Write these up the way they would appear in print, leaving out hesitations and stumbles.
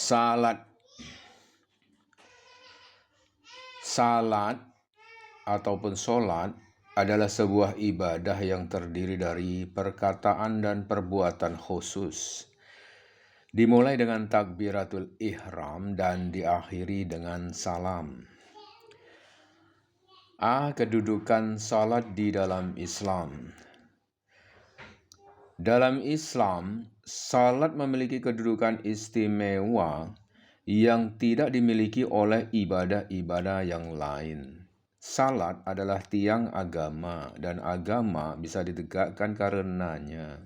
Salat. Salat ataupun sholat adalah sebuah ibadah yang terdiri dari perkataan dan perbuatan khusus. Dimulai dengan takbiratul ihram dan diakhiri dengan salam. Kedudukan salat di dalam Islam. Dalam Islam, salat memiliki kedudukan istimewa yang tidak dimiliki oleh ibadah-ibadah yang lain. Salat adalah tiang agama dan agama bisa ditegakkan karenanya.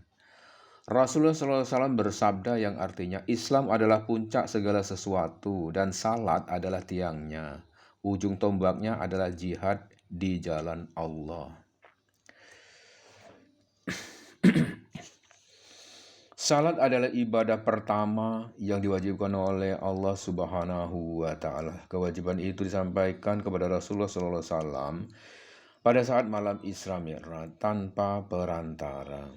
Rasulullah SAW bersabda yang artinya Islam adalah puncak segala sesuatu dan salat adalah tiangnya. Ujung tombaknya adalah jihad di jalan Allah. Salat adalah ibadah pertama yang diwajibkan oleh Allah Subhanahu wa Ta'ala. Kewajiban itu disampaikan kepada Rasulullah SAW pada saat malam Isra Mi'raj tanpa perantara.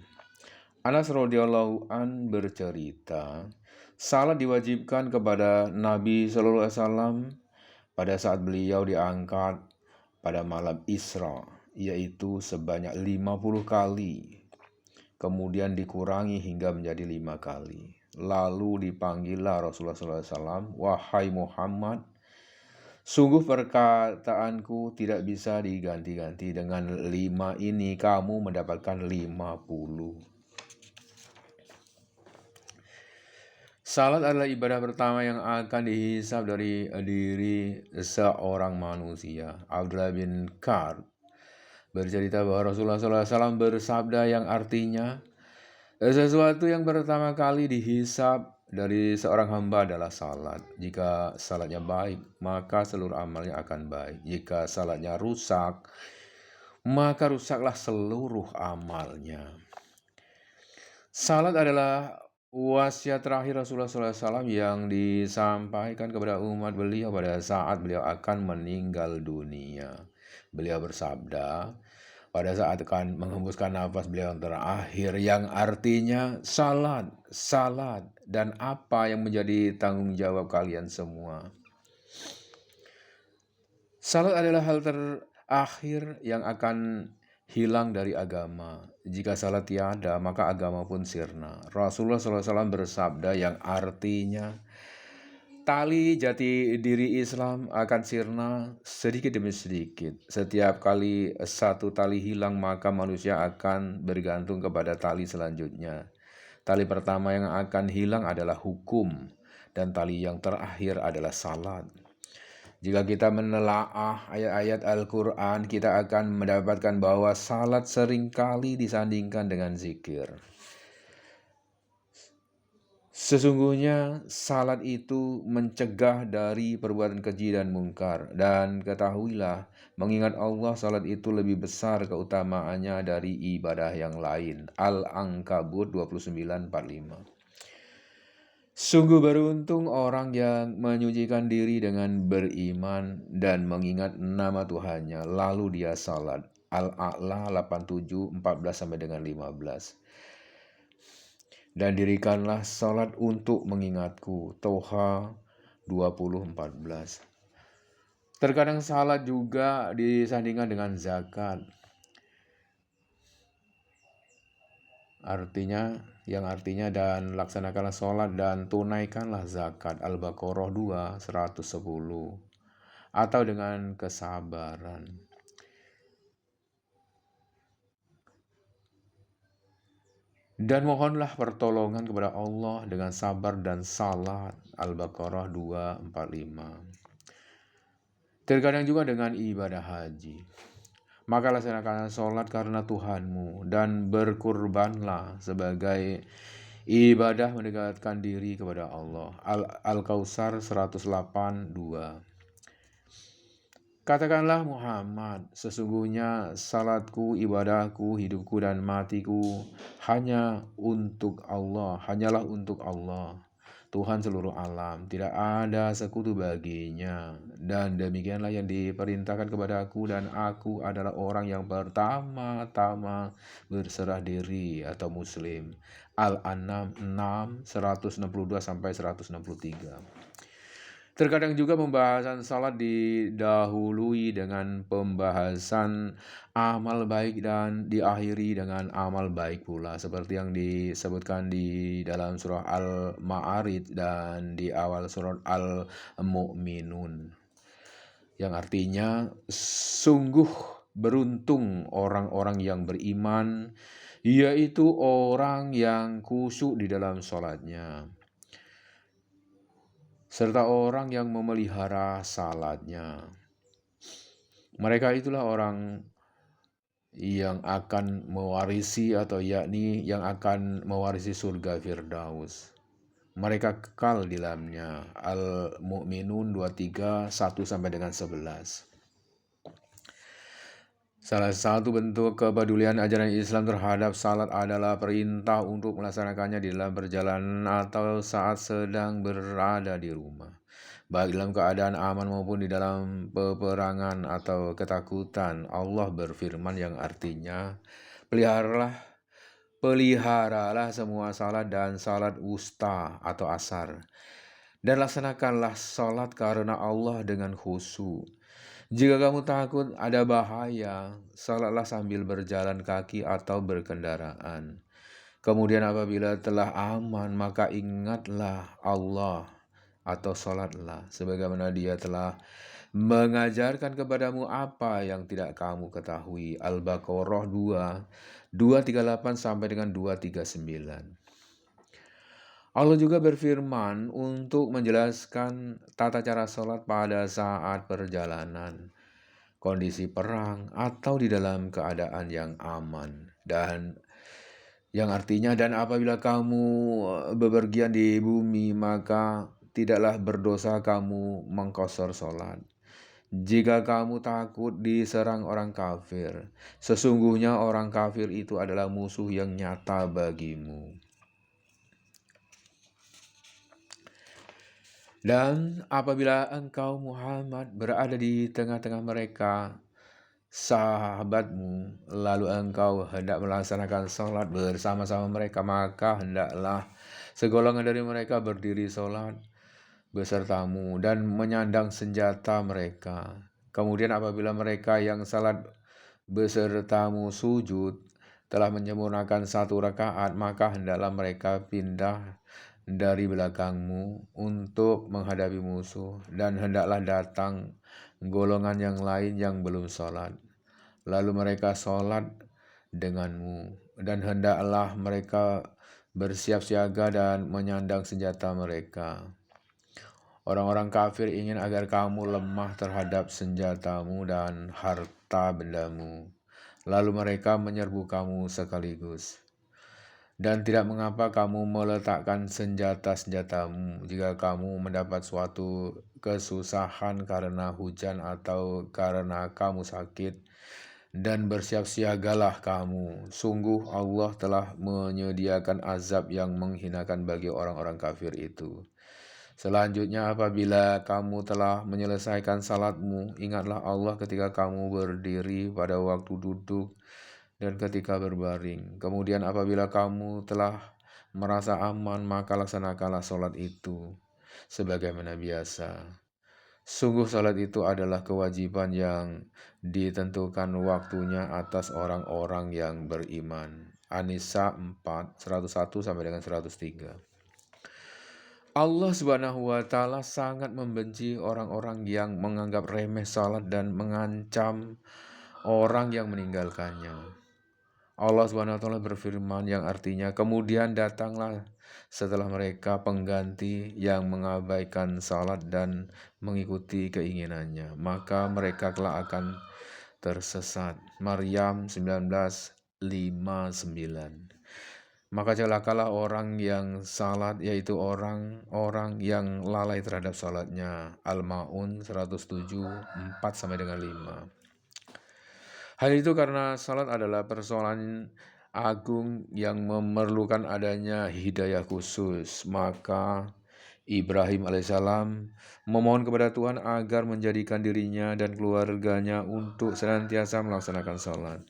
Anas radhiyallahu an bercerita, salat diwajibkan kepada Nabi SAW pada saat beliau diangkat pada malam Isra, yaitu sebanyak 50 kali. Kemudian dikurangi hingga menjadi 5 kali. Lalu dipanggillah Rasulullah SAW, "Wahai Muhammad, sungguh perkataanku tidak bisa diganti-ganti. Dengan 5 ini kamu mendapatkan 50. Salat adalah ibadah pertama yang akan dihisab dari diri seorang manusia. Abdullah bin Ka'ab bercerita bahwa Rasulullah SAW bersabda yang artinya, sesuatu yang pertama kali dihisab dari seorang hamba adalah salat. Jika salatnya baik, maka seluruh amalnya akan baik. Jika salatnya rusak, maka rusaklah seluruh amalnya. Salat adalah wasiat terakhir Rasulullah SAW yang disampaikan kepada umat beliau pada saat beliau akan meninggal dunia. Beliau bersabda pada saat akan menghembuskan nafas beliau yang terakhir, yang artinya salat, dan apa yang menjadi tanggung jawab kalian semua. Salat adalah hal terakhir yang akan hilang dari agama. Jika salat tiada, maka agama pun sirna. Rasulullah SAW bersabda yang artinya tali jati diri Islam akan sirna sedikit demi sedikit. Setiap kali satu tali hilang, maka manusia akan bergantung kepada tali selanjutnya. Tali pertama yang akan hilang adalah hukum, dan tali yang terakhir adalah salat. Jika kita menelaah ayat-ayat Al-Quran, kita akan mendapatkan bahwa salat seringkali disandingkan dengan zikir. Sesungguhnya salat itu mencegah dari perbuatan keji dan mungkar. Dan ketahuilah, mengingat Allah, salat itu lebih besar keutamaannya dari ibadah yang lain. Al-Ankabut 29:45. Sungguh beruntung orang yang menyucikan diri dengan beriman dan mengingat nama Tuhannya, lalu dia salat. Al-A'la 87:14-15. Dan dirikanlah salat untuk mengingatku. Toha 20:14. Terkadang salat juga disandingkan dengan zakat. Yang artinya dan laksanakanlah sholat dan tunaikanlah zakat. Al-Baqarah 2:110. Atau dengan kesabaran. Dan mohonlah pertolongan kepada Allah dengan sabar dan salat. Al-Baqarah 2:45. Terkadang juga dengan ibadah haji. Maka laksanakanlah sholat karena Tuhanmu dan berkurbanlah sebagai ibadah mendekatkan diri kepada Allah. Al-Kautsar 108:2. Katakanlah Muhammad, sesungguhnya salatku, ibadahku, hidupku dan matiku hanyalah untuk Allah. Tuhan seluruh alam, tidak ada sekutu baginya. Dan demikianlah yang diperintahkan kepadaku, dan aku adalah orang yang pertama-tama berserah diri atau muslim. Al-An'am 6, 162 sampai 163. Terkadang juga pembahasan salat didahului dengan pembahasan amal baik dan diakhiri dengan amal baik pula, seperti yang disebutkan di dalam surah Al-Ma'arij dan di awal surat Al-Mu'minun, yang artinya sungguh beruntung orang-orang yang beriman, yaitu orang yang khusyuk di dalam sholatnya, serta orang yang memelihara salatnya. Mereka itulah orang yang akan mewarisi atau yakni yang akan mewarisi surga Firdaus. Mereka kekal di dalamnya. Al-Mu'minun 23, 1 sampai dengan 11. Salah satu bentuk kepedulian ajaran Islam terhadap salat adalah perintah untuk melaksanakannya di dalam perjalanan atau saat sedang berada di rumah, baik dalam keadaan aman maupun di dalam peperangan atau ketakutan. Allah berfirman yang artinya, peliharalah semua salat dan salat wusta atau asar, dan laksanakanlah salat karena Allah dengan khusyuk. Jika kamu takut ada bahaya, salatlah sambil berjalan kaki atau berkendaraan. Kemudian apabila telah aman, maka ingatlah Allah atau salatlah, sebagaimana Dia telah mengajarkan kepadamu apa yang tidak kamu ketahui. Al-Baqarah 2, 238 sampai dengan 239. Allah juga berfirman untuk menjelaskan tata cara sholat pada saat perjalanan, kondisi perang, atau di dalam keadaan yang aman. Dan yang artinya, dan apabila kamu bepergian di bumi, maka tidaklah berdosa kamu mengqashar sholat. Jika kamu takut diserang orang kafir, sesungguhnya orang kafir itu adalah musuh yang nyata bagimu. Dan apabila engkau Muhammad berada di tengah-tengah mereka, sahabatmu, lalu engkau hendak melaksanakan sholat bersama-sama mereka, maka hendaklah segolongan dari mereka berdiri sholat besertamu dan menyandang senjata mereka. Kemudian apabila mereka yang salat besertamu sujud telah menyempurnakan 1 rakaat, maka hendaklah mereka pindah dari belakangmu untuk menghadapi musuh, dan hendaklah datang golongan yang lain yang belum sholat, lalu mereka sholat denganmu, dan hendaklah mereka bersiap siaga dan menyandang senjata mereka. Orang-orang kafir ingin agar kamu lemah terhadap senjatamu dan harta bendamu, lalu mereka menyerbu kamu sekaligus. Dan tidak mengapa kamu meletakkan senjata-senjatamu jika kamu mendapat suatu kesusahan karena hujan atau karena kamu sakit, dan bersiap siagalah kamu. Sungguh Allah telah menyediakan azab yang menghinakan bagi orang-orang kafir itu. Selanjutnya, apabila kamu telah menyelesaikan salatmu, ingatlah Allah ketika kamu berdiri, pada waktu duduk, dan ketika berbaring. Kemudian apabila kamu telah merasa aman, maka laksanakanlah salat itu sebagaimana biasa. Sungguh salat itu adalah kewajiban yang ditentukan waktunya atas orang-orang yang beriman. An-Nisa 4, 101 sampai dengan 103. Allah Subhanahu wa Ta'ala sangat membenci orang-orang yang menganggap remeh salat dan mengancam orang yang meninggalkannya. Allah Subhanahu wa Ta'ala berfirman yang artinya, kemudian datanglah setelah mereka pengganti yang mengabaikan salat dan mengikuti keinginannya, maka mereka kelak akan tersesat. Maryam 19:59. Maka celakalah orang yang salat, yaitu orang-orang yang lalai terhadap salatnya. Al-Ma'un 107, 4 sampai dengan 5. Hal itu karena salat adalah persoalan agung yang memerlukan adanya hidayah khusus, maka Ibrahim alaihissalam memohon kepada Tuhan agar menjadikan dirinya dan keluarganya untuk senantiasa melaksanakan salat,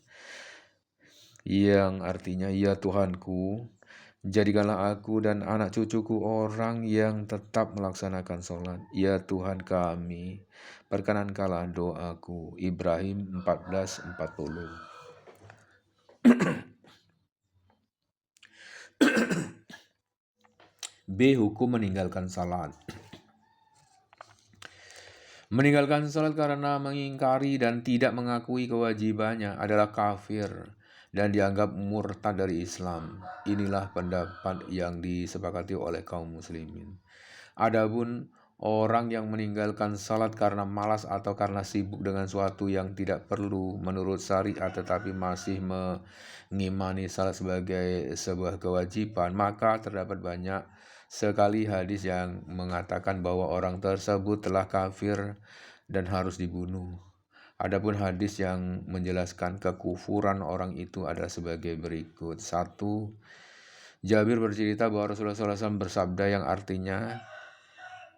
yang artinya, "Ya Tuhanku, jadikanlah aku dan anak cucuku orang yang tetap melaksanakan sholat. Ya Tuhan kami, perkenankanlah doaku." Ibrahim 14:40. B. Hukum meninggalkan salat. Meninggalkan salat karena mengingkari dan tidak mengakui kewajibannya adalah kafir dan dianggap murtad dari Islam. Inilah pendapat yang disepakati oleh kaum muslimin. Adapun orang yang meninggalkan salat karena malas atau karena sibuk dengan suatu yang tidak perlu menurut syariat tetapi masih mengimani salat sebagai sebuah kewajiban, maka terdapat banyak sekali hadis yang mengatakan bahwa orang tersebut telah kafir dan harus dibunuh. Adapun hadis yang menjelaskan kekufuran orang itu adalah sebagai berikut. 1. Jabir bercerita bahwa Rasulullah SAW bersabda yang artinya,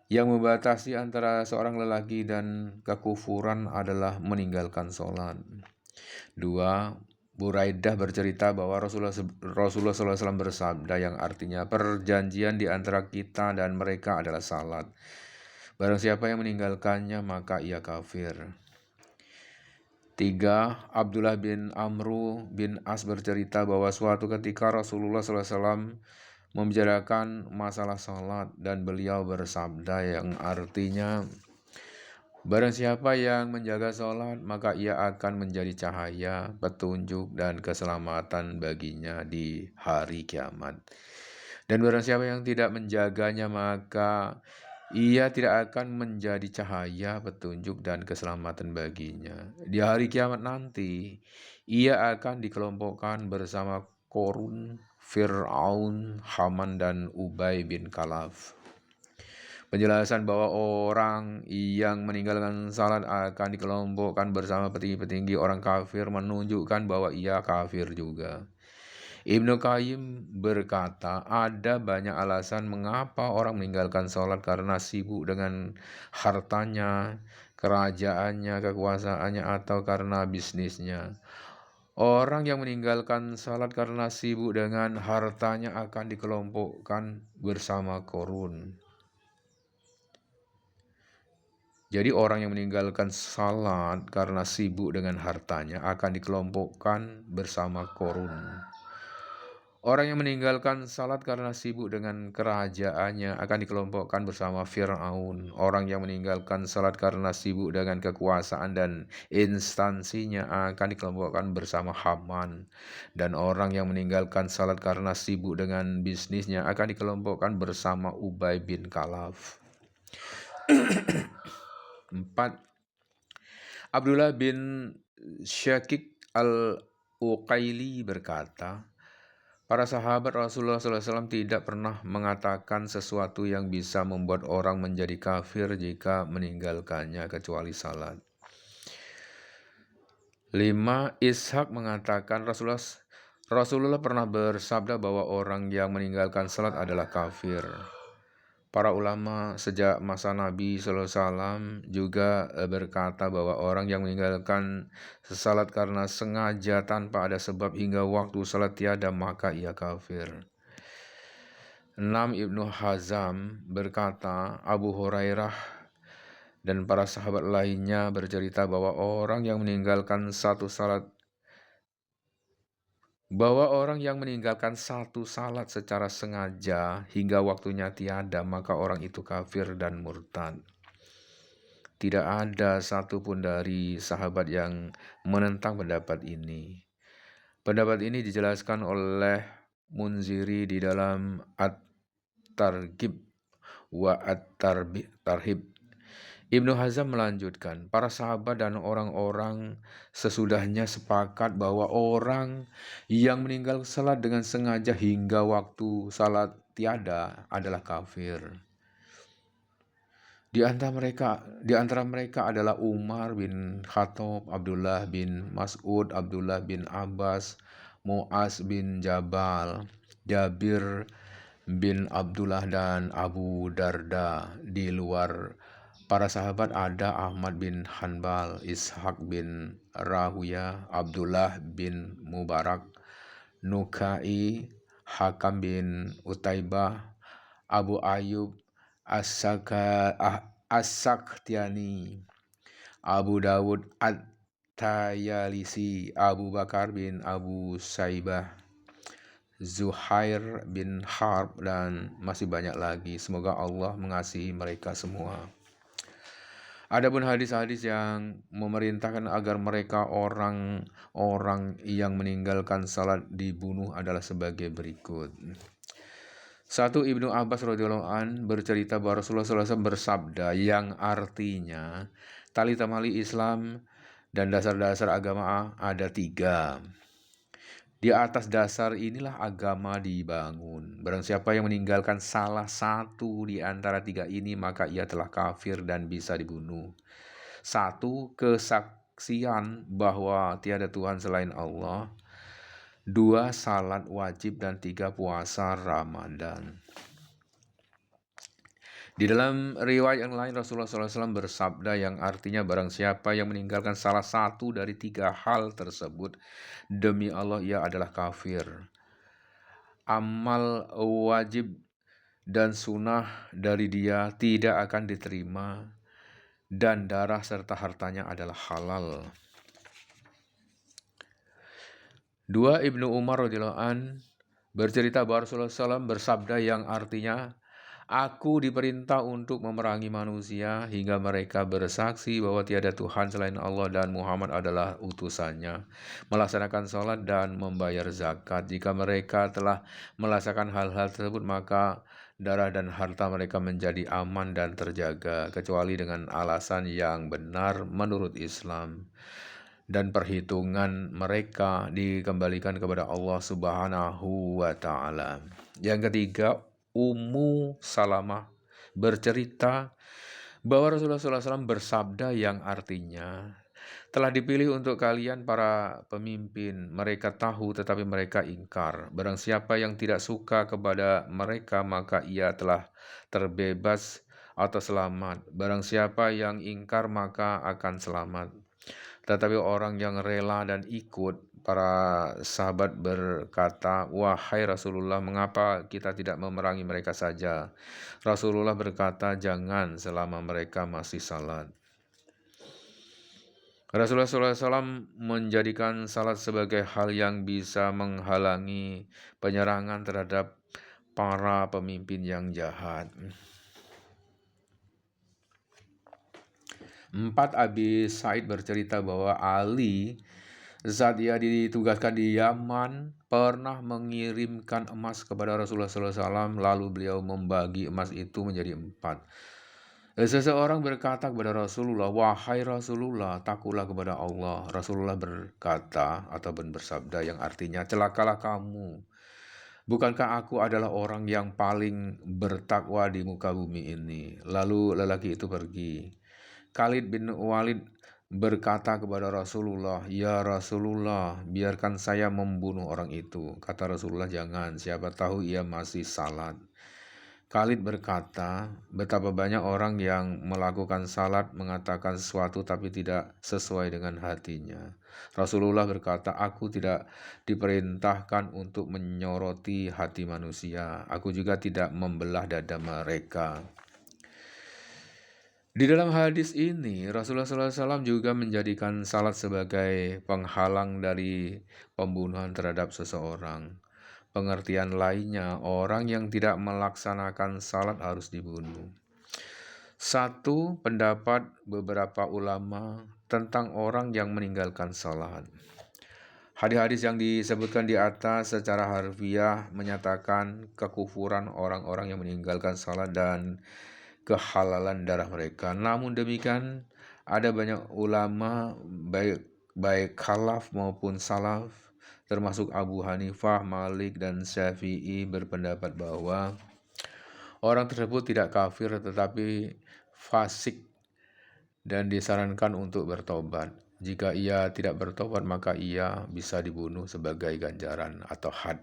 yang membatasi antara seorang lelaki dan kekufuran adalah meninggalkan sholat. 2. Buraidah bercerita bahwa Rasulullah SAW bersabda yang artinya, perjanjian di antara kita dan mereka adalah salat. Barang siapa yang meninggalkannya maka ia kafir. 3. Abdullah bin Amru bin As bercerita bahwa suatu ketika Rasulullah SAW membicarakan masalah salat dan beliau bersabda yang artinya, barang siapa yang menjaga salat maka ia akan menjadi cahaya, petunjuk dan keselamatan baginya di hari kiamat. Dan barang siapa yang tidak menjaganya maka ia tidak akan menjadi cahaya, petunjuk dan keselamatan baginya. Di hari kiamat nanti ia akan dikelompokkan bersama Korun, Fir'aun, Haman dan Ubay bin Khalaf. Penjelasan bahwa orang yang meninggalkan salat akan dikelompokkan bersama petinggi-petinggi orang kafir menunjukkan bahwa ia kafir juga. Ibnu Qayyim berkata, ada banyak alasan mengapa orang meninggalkan sholat karena sibuk dengan hartanya, kerajaannya, kekuasaannya, atau karena bisnisnya. Orang yang meninggalkan sholat karena sibuk dengan hartanya akan dikelompokkan bersama Korun. Jadi orang yang meninggalkan salat karena sibuk dengan hartanya akan dikelompokkan bersama Korun. Orang yang meninggalkan salat karena sibuk dengan kerajaannya akan dikelompokkan bersama Fir'aun. Orang yang meninggalkan salat karena sibuk dengan kekuasaan dan instansinya akan dikelompokkan bersama Haman. Dan orang yang meninggalkan salat karena sibuk dengan bisnisnya akan dikelompokkan bersama Ubay bin Khalaf. 4. Abdullah bin Syakik al-Uqaili berkata, para sahabat Rasulullah SAW tidak pernah mengatakan sesuatu yang bisa membuat orang menjadi kafir jika meninggalkannya kecuali salat. 5. Ishaq mengatakan Rasulullah pernah bersabda bahwa orang yang meninggalkan salat adalah kafir. Para ulama sejak masa Nabi SAW juga berkata bahwa orang yang meninggalkan salat karena sengaja tanpa ada sebab hingga waktu salat tiada maka ia kafir. 6. Ibnu Hazam berkata, Abu Hurairah dan para sahabat lainnya bercerita bahwa orang yang meninggalkan satu salat secara sengaja hingga waktunya tiada, maka orang itu kafir dan murtad. Tidak ada satupun dari sahabat yang menentang pendapat ini. Pendapat ini dijelaskan oleh Munziri di dalam At-Targhib wa At-Tarhib. Ibnu Hazam melanjutkan, para sahabat dan orang-orang sesudahnya sepakat bahwa orang yang meninggal salat dengan sengaja hingga waktu salat tiada adalah kafir. Di antara mereka adalah Umar bin Khattab, Abdullah bin Mas'ud, Abdullah bin Abbas, Mu'az bin Jabal, Jabir bin Abdullah dan Abu Darda. Di luar para sahabat ada Ahmad bin Hanbal, Ishaq bin Rahuya, Abdullah bin Mubarak, Nukai, Hakam bin Utaibah, Abu Ayyub As-Saktiani, Abu Dawud At-Tayalisi, Abu Bakar bin Abu Saibah, Zuhair bin Harb, dan masih banyak lagi. Semoga Allah mengasihi mereka semua. Adapun hadis-hadis yang memerintahkan agar mereka orang-orang yang meninggalkan salat dibunuh adalah sebagai berikut. 1. Ibnu Abbas radhiyallahu an bercerita bahwa Rasulullah SAW bersabda yang artinya tali temali Islam dan dasar-dasar agama ada 3. Di atas dasar inilah agama dibangun. Barang siapa yang meninggalkan salah satu di antara 3 ini, maka ia telah kafir dan bisa dibunuh. 1. Kesaksian bahwa tiada Tuhan selain Allah. 2. Salat wajib. Dan 3. Puasa Ramadan. Di dalam riwayat yang lain, Rasulullah SAW bersabda yang artinya barang siapa yang meninggalkan salah satu dari 3 hal tersebut, demi Allah ia adalah kafir. Amal wajib dan sunnah dari dia tidak akan diterima, dan darah serta hartanya adalah halal. 2. Ibnu Umar radhiyallahu an bercerita bahwa Rasulullah SAW bersabda yang artinya, Aku diperintah untuk memerangi manusia hingga mereka bersaksi bahwa tiada Tuhan selain Allah dan Muhammad adalah utusannya, melaksanakan sholat dan membayar zakat. Jika mereka telah melaksanakan hal-hal tersebut, maka darah dan harta mereka menjadi aman dan terjaga, kecuali dengan alasan yang benar menurut Islam. Dan perhitungan mereka dikembalikan kepada Allah Subhanahu wa Ta'ala. Yang ketiga, Ummu Salamah bercerita bahwa Rasulullah SAW bersabda yang artinya, telah dipilih untuk kalian para pemimpin, mereka tahu tetapi mereka ingkar. Barang siapa yang tidak suka kepada mereka, maka ia telah terbebas atau selamat. Barang siapa yang ingkar, maka akan selamat. Tetapi orang yang rela dan ikut, para sahabat berkata, Wahai Rasulullah, mengapa kita tidak memerangi mereka saja? Rasulullah berkata, jangan selama mereka masih salat. Rasulullah SAW menjadikan salat sebagai hal yang bisa menghalangi penyerangan terhadap para pemimpin yang jahat. 4. Abi Said bercerita bahwa Ali saat ia ditugaskan di Yaman pernah mengirimkan emas kepada Rasulullah SAW, lalu beliau membagi emas itu menjadi 4. Seseorang berkata kepada Rasulullah, Wahai Rasulullah, takutlah kepada Allah. Rasulullah berkata ataupun bersabda yang artinya, celakalah kamu. Bukankah aku adalah orang yang paling bertakwa di muka bumi ini? Lalu lelaki itu pergi. Khalid bin Walid berkata kepada Rasulullah, Ya Rasulullah, biarkan saya membunuh orang itu. Kata Rasulullah, jangan, siapa tahu ia masih salat. Khalid berkata, betapa banyak orang yang melakukan salat, mengatakan sesuatu tapi tidak sesuai dengan hatinya. Rasulullah berkata, aku tidak diperintahkan untuk menyoroti hati manusia. Aku juga tidak membelah dada mereka. Di dalam hadis ini, Rasulullah SAW juga menjadikan salat sebagai penghalang dari pembunuhan terhadap seseorang. Pengertian lainnya, orang yang tidak melaksanakan salat harus dibunuh. 1. Pendapat beberapa ulama tentang orang yang meninggalkan salat. Hadis-hadis yang disebutkan di atas secara harfiah menyatakan kekufuran orang-orang yang meninggalkan salat dan kehalalan darah mereka. Namun demikian, ada banyak ulama baik khalaf maupun salaf, termasuk Abu Hanifah, Malik, dan Syafi'i berpendapat bahwa orang tersebut tidak kafir tetapi fasik dan disarankan untuk bertobat. Jika ia tidak bertobat, maka ia bisa dibunuh sebagai ganjaran atau had.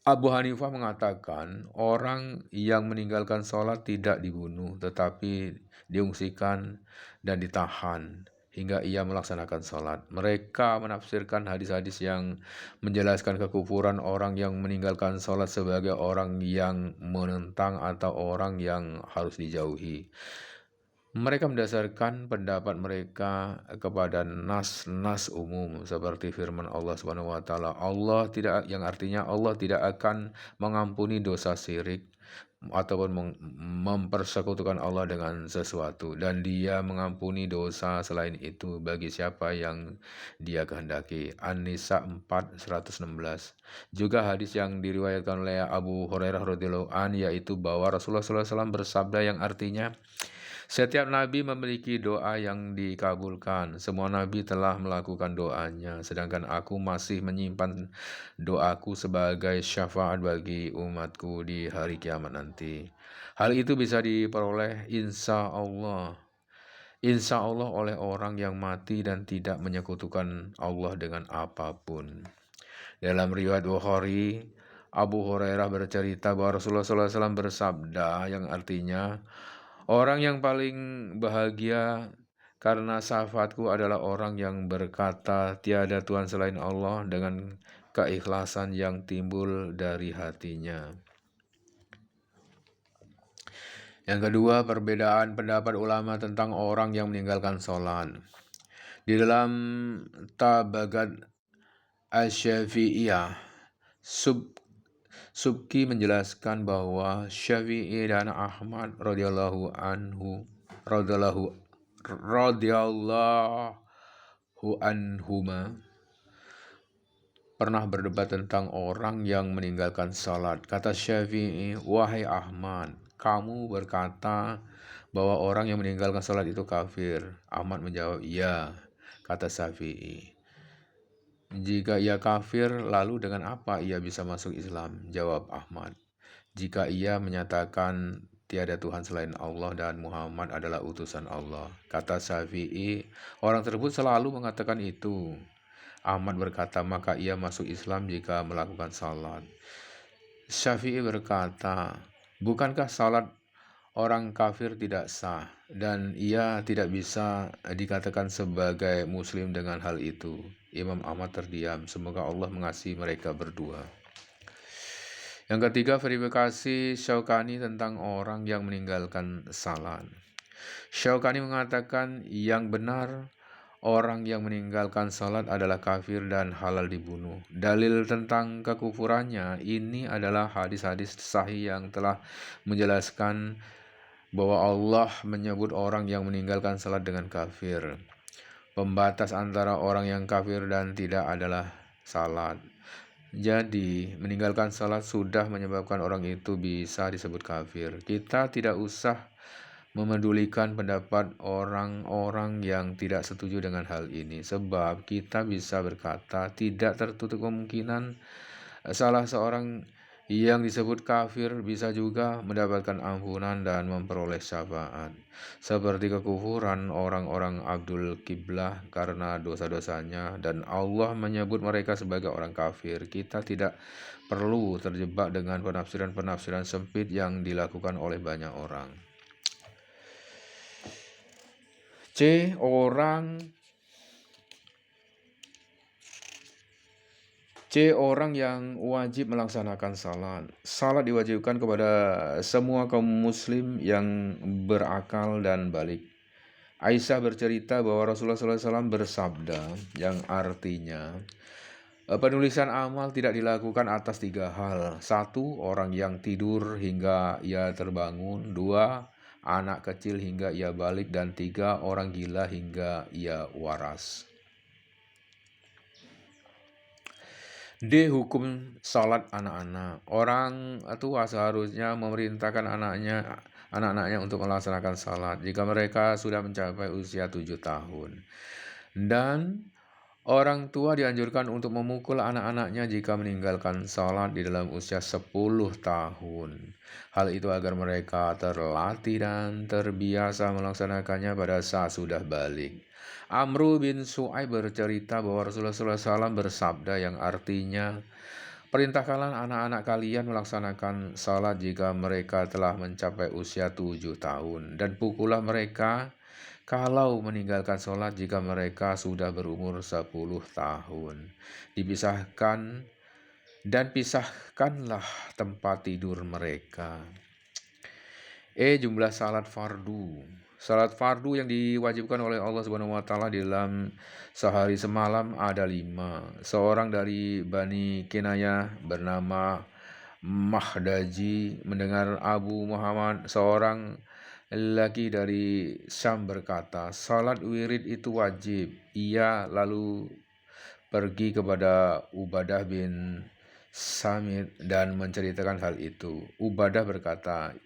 Abu Hanifah mengatakan orang yang meninggalkan sholat tidak dibunuh, tetapi diungsikan dan ditahan hingga ia melaksanakan sholat. Mereka menafsirkan hadis-hadis yang menjelaskan kekufuran orang yang meninggalkan sholat sebagai orang yang menentang atau orang yang harus dijauhi. Mereka mendasarkan pendapat mereka kepada nas-nas umum seperti firman Allah Subhanahu wa taala. Yang artinya Allah tidak akan mengampuni dosa syirik ataupun mempersekutukan Allah dengan sesuatu, dan Dia mengampuni dosa selain itu bagi siapa yang Dia kehendaki. An-Nisa 4:116. Juga hadis yang diriwayatkan oleh Abu Hurairah radhiyallahu an, yaitu bahwa Rasulullah SAW bersabda yang artinya, setiap nabi memiliki doa yang dikabulkan. Semua nabi telah melakukan doanya, sedangkan aku masih menyimpan doaku sebagai syafaat bagi umatku di hari kiamat nanti. Hal itu bisa diperoleh insya Allah oleh orang yang mati dan tidak menyekutukan Allah dengan apapun. Dalam riwayat Bukhari, Abu Hurairah bercerita bahwa Rasulullah SAW bersabda yang artinya, orang yang paling bahagia karena syafaatku adalah orang yang berkata tiada Tuhan selain Allah dengan keikhlasan yang timbul dari hatinya. Yang kedua, perbedaan pendapat ulama tentang orang yang meninggalkan sholat. Di dalam Tabagat Asy-Syafi'iyah, Subki menjelaskan bahwa Syafi'i dan Ahmad radhiyallahu anhuma pernah berdebat tentang orang yang meninggalkan salat. Kata Syafi'i, wahai Ahmad, kamu berkata bahwa orang yang meninggalkan salat itu kafir. Ahmad menjawab, iya. Kata Syafi'i, jika ia kafir, lalu dengan apa ia bisa masuk Islam? Jawab Ahmad, jika ia menyatakan tiada Tuhan selain Allah dan Muhammad adalah utusan Allah. Kata Syafi'i, orang tersebut selalu mengatakan itu. Ahmad berkata, maka ia masuk Islam jika melakukan salat. Syafi'i berkata, bukankah salat orang kafir tidak sah dan ia tidak bisa dikatakan sebagai muslim dengan hal itu? Imam Ahmad terdiam. Semoga Allah mengasihi mereka berdua. Yang ketiga, verifikasi Syaukani tentang orang yang meninggalkan salat. Syaukani mengatakan yang benar, orang yang meninggalkan salat adalah kafir dan halal dibunuh. Dalil tentang kekufurannya ini adalah hadis-hadis sahih yang telah menjelaskan bahwa Allah menyebut orang yang meninggalkan salat dengan kafir. Pembatas antara orang yang kafir dan tidak adalah salat. Jadi, meninggalkan salat sudah menyebabkan orang itu bisa disebut kafir. Kita tidak usah memedulikan pendapat orang-orang yang tidak setuju dengan hal ini, sebab kita bisa berkata tidak tertutup kemungkinan salah seorang yang disebut kafir bisa juga mendapatkan ampunan dan memperoleh syafaat, seperti kekufuran orang-orang Abdul Qiblah karena dosa-dosanya, dan Allah menyebut mereka sebagai orang kafir. Kita tidak perlu terjebak dengan penafsiran-penafsiran sempit yang dilakukan oleh banyak orang. Orang yang wajib melaksanakan salat. Salat diwajibkan kepada semua kaum muslim yang berakal dan balik. Aisyah bercerita bahwa Rasulullah SAW bersabda yang artinya, penulisan amal tidak dilakukan atas 3 hal. 1, orang yang tidur hingga ia terbangun. 2, anak kecil hingga ia balik. Dan 3, orang gila hingga ia waras. D. Hukum salat anak-anak. Orang tua seharusnya memerintahkan anak-anaknya untuk melaksanakan salat jika mereka sudah mencapai usia 7 tahun. Dan orang tua dianjurkan untuk memukul anak-anaknya jika meninggalkan salat di dalam usia 10 tahun. Hal itu agar mereka terlatih dan terbiasa melaksanakannya pada saat sudah balik. Amru bin Su'aib bercerita bahwa Rasulullah SAW bersabda yang artinya, Perintahkanlah anak-anak kalian melaksanakan salat jika mereka telah mencapai usia 7 tahun, dan pukullah mereka kalau meninggalkan sholat jika mereka sudah berumur 10 tahun. Dipisahkan dan pisahkanlah tempat tidur mereka. Jumlah salat fardu. Salat fardu yang diwajibkan oleh Allah Subhanahu wa taala dalam sehari semalam ada 5. Seorang dari Bani Kinayah bernama Mahdaji mendengar Abu Muhammad, seorang laki dari Syam, berkata, "Salat wirid itu wajib." Ia lalu pergi kepada Ubadah bin Samit dan menceritakan hal itu. Ubadah berkata,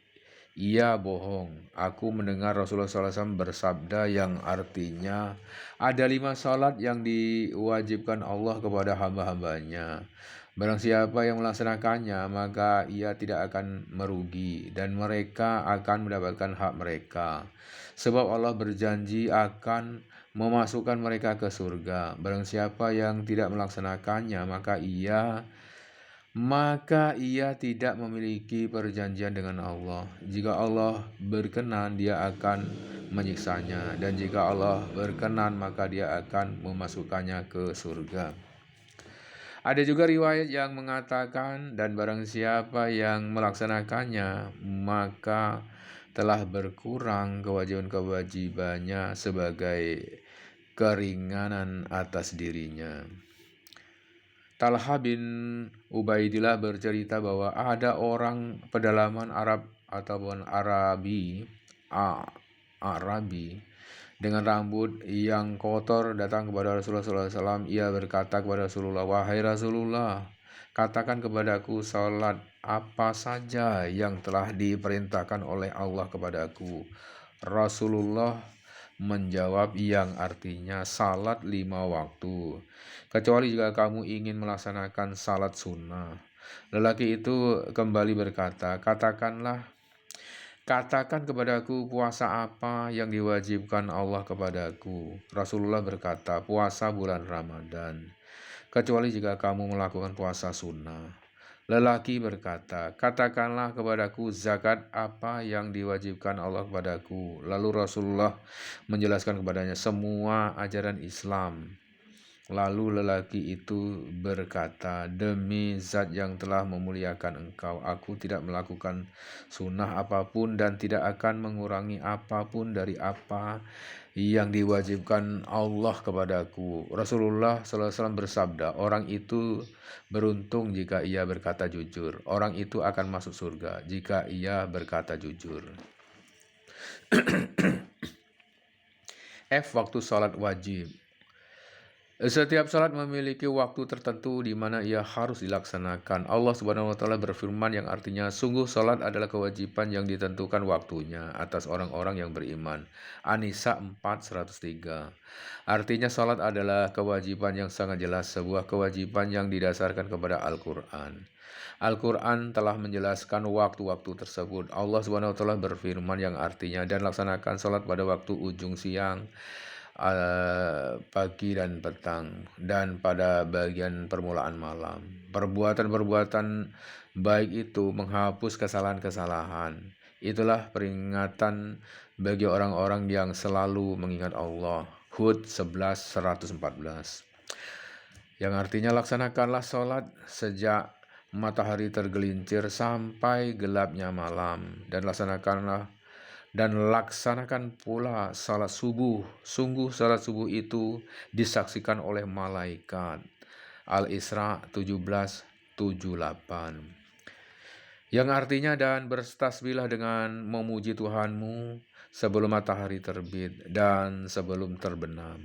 "Ia bohong. Aku mendengar Rasulullah SAW bersabda yang artinya ada 5 salat yang diwajibkan Allah kepada hamba-hambanya. Barang siapa yang melaksanakannya, maka ia tidak akan merugi dan mereka akan mendapatkan hak mereka. Sebab Allah berjanji akan memasukkan mereka ke surga. Barang siapa yang tidak melaksanakannya, maka ia tidak memiliki perjanjian dengan Allah. Jika Allah berkenan, dia akan menyiksanya, dan jika Allah berkenan, maka dia akan memasukkannya ke surga. Ada juga riwayat yang mengatakan, dan barang siapa yang melaksanakannya, maka telah berkurang kewajiban-kewajibannya sebagai keringanan atas dirinya. Talha bin Ubaidillah bercerita bahwa ada orang pedalaman Arab ataupun Arabi dengan rambut yang kotor datang kepada Rasulullah SAW. Ia berkata kepada Rasulullah, "Wahai Rasulullah, katakan kepadaku salat apa saja yang telah diperintahkan oleh Allah kepadaku." Rasulullah menjawab yang artinya salat 5 waktu, kecuali jika kamu ingin melaksanakan salat sunnah. Lelaki itu kembali berkata, Katakan kepadaku puasa apa yang diwajibkan Allah kepadaku." Rasulullah berkata, "Puasa bulan Ramadan, kecuali jika kamu melakukan puasa sunnah." Lelaki berkata, "Katakanlah kepadaku zakat apa yang diwajibkan Allah kepadaku." Lalu Rasulullah menjelaskan kepadanya semua ajaran Islam. Lalu lelaki itu berkata, "Demi zat yang telah memuliakan engkau, aku tidak melakukan sunnah apapun dan tidak akan mengurangi apapun dari apa yang diwajibkan Allah kepadaku." Rasulullah SAW bersabda, "Orang itu beruntung jika ia berkata jujur. Orang itu akan masuk surga jika ia berkata jujur." Waktu salat wajib. Setiap salat memiliki waktu tertentu di mana ia harus dilaksanakan. Allah Subhanahu wa taala berfirman yang artinya, "Sungguh salat adalah kewajiban yang ditentukan waktunya atas orang-orang yang beriman." An-Nisa 4:103. Artinya salat adalah kewajiban yang sangat jelas, sebuah kewajiban yang didasarkan kepada Al-Qur'an. Al-Quran telah menjelaskan waktu-waktu tersebut. Allah Subhanahu wa taala berfirman yang artinya, "Dan laksanakan salat pada waktu ujung siang, pagi dan petang, dan pada bagian permulaan malam." Perbuatan-perbuatan baik itu menghapus kesalahan-kesalahan. Itulah peringatan bagi orang-orang yang selalu mengingat Allah. Hud 11:114. Yang artinya, laksanakanlah sholat sejak matahari tergelincir sampai gelapnya malam, dan laksanakan pula salat subuh. Sungguh salat subuh itu disaksikan oleh malaikat. Al-Isra 17:78. Yang artinya, dan bertasbihlah dengan memuji Tuhanmu sebelum matahari terbit dan sebelum terbenam.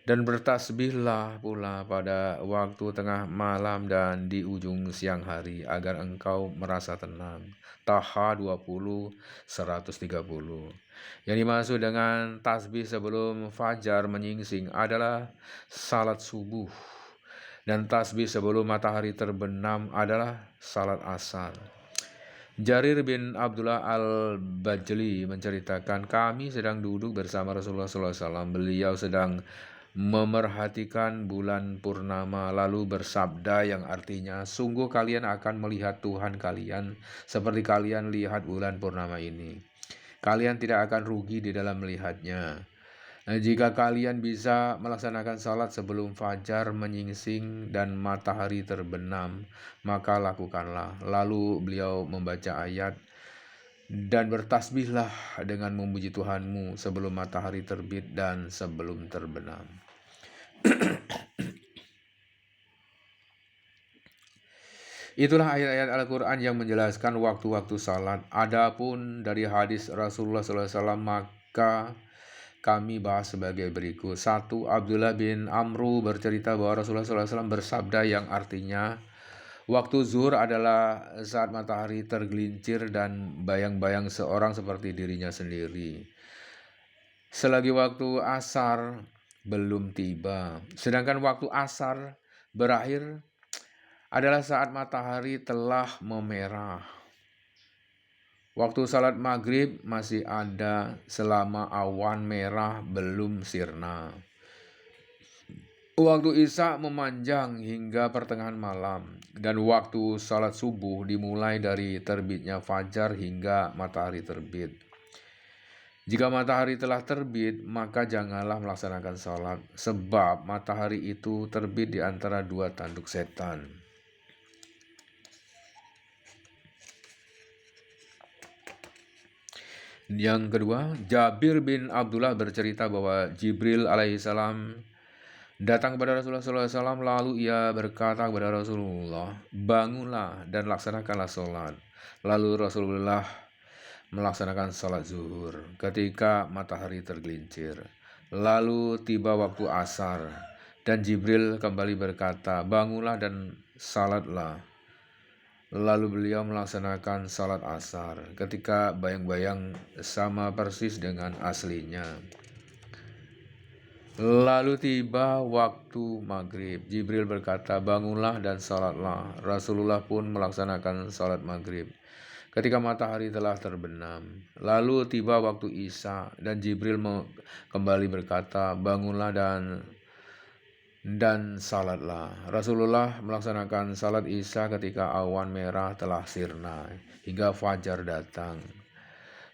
Dan bertasbihlah pula pada waktu tengah malam dan di ujung siang hari agar engkau merasa tenang. Taha 20:130. Yang dimaksud dengan tasbih sebelum fajar menyingsing adalah salat subuh, dan tasbih sebelum matahari terbenam adalah salat asar. Jarir bin Abdullah al-Bajali menceritakan, "Kami sedang duduk bersama Rasulullah SAW. Beliau sedang memerhatikan bulan purnama, lalu bersabda yang artinya, sungguh kalian akan melihat Tuhan kalian seperti kalian lihat bulan purnama ini. Kalian tidak akan rugi di dalam melihatnya. Nah, jika kalian bisa melaksanakan salat sebelum fajar menyingsing dan matahari terbenam, maka lakukanlah. Lalu beliau membaca ayat, dan bertasbihlah dengan memuji Tuhanmu sebelum matahari terbit dan sebelum terbenam. Itulah ayat-ayat Al-Quran yang menjelaskan waktu-waktu salat. Adapun dari hadis Rasulullah SAW, maka kami bahas sebagai berikut. 1. Abdullah bin Amru bercerita bahwa Rasulullah SAW bersabda yang artinya, waktu zuhur adalah saat matahari tergelincir dan bayang-bayang seorang seperti dirinya sendiri, selagi waktu asar belum tiba. Sedangkan waktu asar berakhir adalah saat matahari telah memerah. Waktu salat maghrib masih ada selama awan merah belum sirna. Waktu isya memanjang hingga pertengahan malam, dan waktu salat subuh dimulai dari terbitnya fajar hingga matahari terbit. Jika matahari telah terbit, maka janganlah melaksanakan salat, sebab matahari itu terbit di antara dua tanduk setan. Yang kedua, Jabir bin Abdullah bercerita bahwa Jibril alaihissalam datang kepada Rasulullah SAW, lalu ia berkata kepada Rasulullah, bangunlah dan laksanakanlah sholat. Lalu Rasulullah melaksanakan sholat zuhur ketika matahari tergelincir. Lalu tiba waktu asar, dan Jibril kembali berkata, bangunlah dan salatlah. Lalu beliau melaksanakan salat asar ketika bayang-bayang sama persis dengan aslinya. Lalu tiba waktu maghrib, Jibril berkata, bangunlah dan salatlah. Rasulullah pun melaksanakan salat maghrib ketika matahari telah terbenam. Lalu tiba waktu isya, dan Jibril kembali berkata, bangunlah dan salatlah. Rasulullah melaksanakan salat isya ketika awan merah telah sirna hingga fajar datang.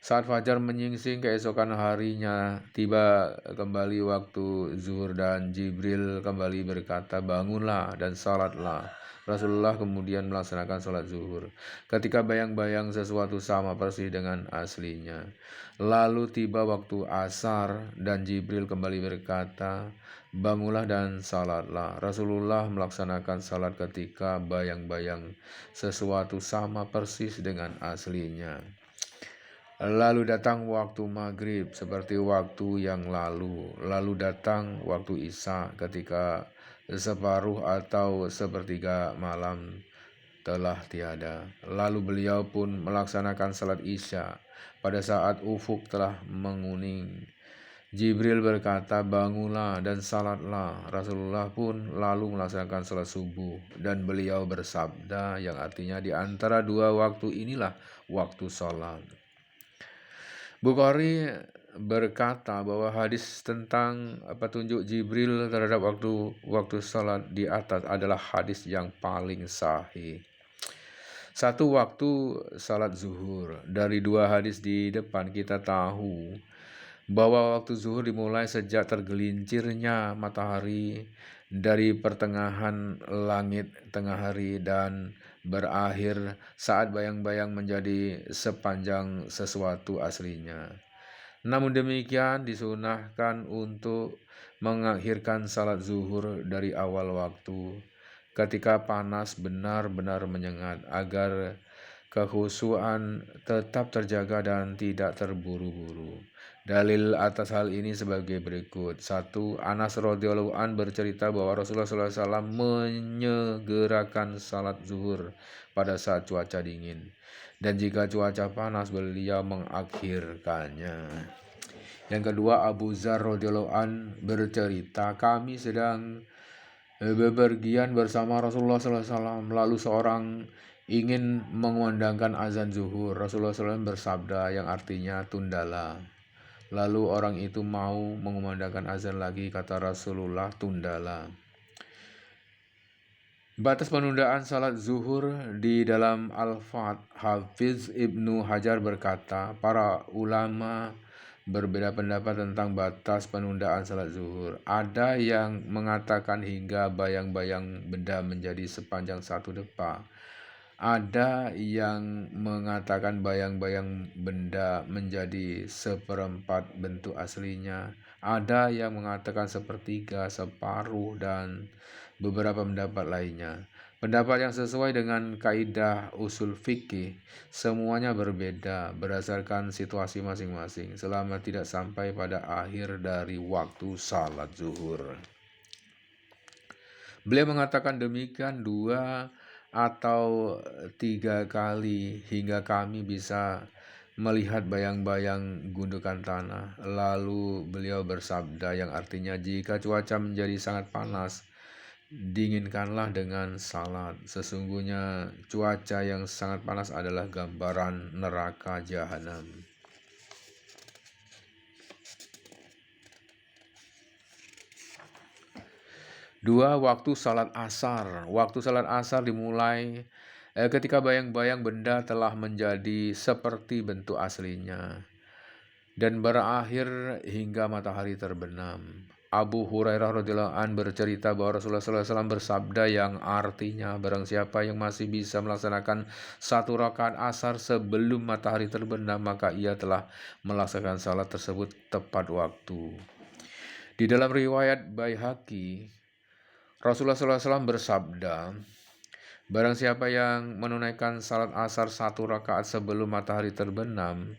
Saat fajar menyingsing keesokan harinya, tiba kembali waktu zuhur dan Jibril kembali berkata, bangunlah dan salatlah. Rasulullah kemudian melaksanakan salat zuhur ketika bayang-bayang sesuatu sama persis dengan aslinya. Lalu tiba waktu asar dan Jibril kembali berkata, bangunlah dan salatlah. Rasulullah melaksanakan salat ketika bayang-bayang sesuatu sama persis dengan aslinya. Lalu datang waktu maghrib seperti waktu yang lalu. Lalu datang waktu isya ketika separuh atau sepertiga malam telah tiada. Lalu beliau pun melaksanakan salat isya pada saat ufuk telah menguning. Jibril berkata, bangunlah dan salatlah. Rasulullah pun lalu melaksanakan salat subuh, dan beliau bersabda yang artinya, di antara dua waktu inilah waktu salat. Bukhari berkata bahwa hadis tentang petunjuk Jibril terhadap waktu salat di atas adalah hadis yang paling sahih. Satu, waktu salat zuhur. Dari dua hadis di depan kita tahu bahwa waktu zuhur dimulai sejak tergelincirnya matahari dari pertengahan langit tengah hari dan berakhir saat bayang-bayang menjadi sepanjang sesuatu aslinya. Namun demikian disunahkan untuk mengakhirkan salat zuhur dari awal waktu ketika panas benar-benar menyengat agar kekhusyuan tetap terjaga dan tidak terburu-buru. Dalil atas hal ini sebagai berikut. 1. Anas radhiyallahu an bercerita bahwa Rasulullah SAW menyegerakan salat zuhur pada saat cuaca dingin, dan jika cuaca panas beliau mengakhirkannya. Yang kedua, Abu Dzar radhiyallahu an bercerita, kami sedang bepergian bersama Rasulullah SAW, lalu seorang ingin mengumandangkan azan zuhur. Rasulullah SAW bersabda yang artinya, tundalah. Lalu orang itu mau mengumandangkan azan lagi, kata Rasulullah, tundalah. Batas penundaan salat zuhur di dalam Al-Fath, Hafiz Ibnu Hajar berkata, para ulama berbeda pendapat tentang batas penundaan salat zuhur. Ada yang mengatakan hingga bayang-bayang benda menjadi sepanjang satu depa. Ada yang mengatakan bayang-bayang benda menjadi seperempat bentuk aslinya. Ada yang mengatakan sepertiga, separuh, dan beberapa pendapat lainnya. Pendapat yang sesuai dengan kaidah usul fikih semuanya berbeda berdasarkan situasi masing-masing selama tidak sampai pada akhir dari waktu salat zuhur. Beliau mengatakan demikian 2 atau 3 kali hingga kami bisa melihat bayang-bayang gundukan tanah. Lalu beliau bersabda yang artinya, jika cuaca menjadi sangat panas, dinginkanlah dengan salat. Sesungguhnya cuaca yang sangat panas adalah gambaran neraka jahanam. Dua, waktu salat asar. Waktu salat asar dimulai ketika bayang-bayang benda telah menjadi seperti bentuk aslinya dan berakhir hingga matahari terbenam. Abu Hurairah radhiyallahu an bercerita bahwa Rasulullah SAW bersabda yang artinya, barang siapa yang masih bisa melaksanakan 1 rakaat asar sebelum matahari terbenam, maka ia telah melaksanakan salat tersebut tepat waktu. Di dalam riwayat Baihaqi, Rasulullah SAW bersabda, barang siapa yang menunaikan salat asar 1 rakaat sebelum matahari terbenam,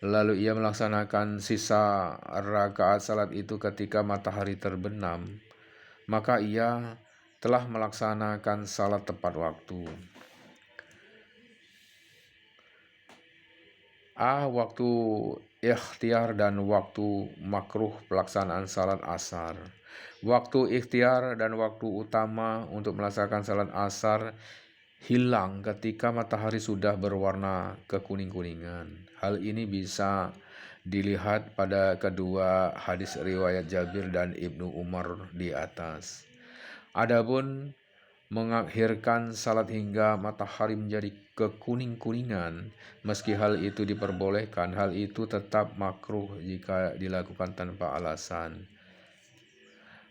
lalu ia melaksanakan sisa rakaat salat itu ketika matahari terbenam, maka ia telah melaksanakan salat tepat waktu. Waktu ikhtiar dan waktu makruh pelaksanaan salat asar. Waktu ikhtiar dan waktu utama untuk melaksanakan salat asar hilang ketika matahari sudah berwarna kekuning-kuningan. Hal ini bisa dilihat pada kedua hadis riwayat Jabir dan Ibnu Umar di atas. Adapun mengakhirkan salat hingga matahari menjadi kekuning-kuningan, meski hal itu diperbolehkan, hal itu tetap makruh jika dilakukan tanpa alasan.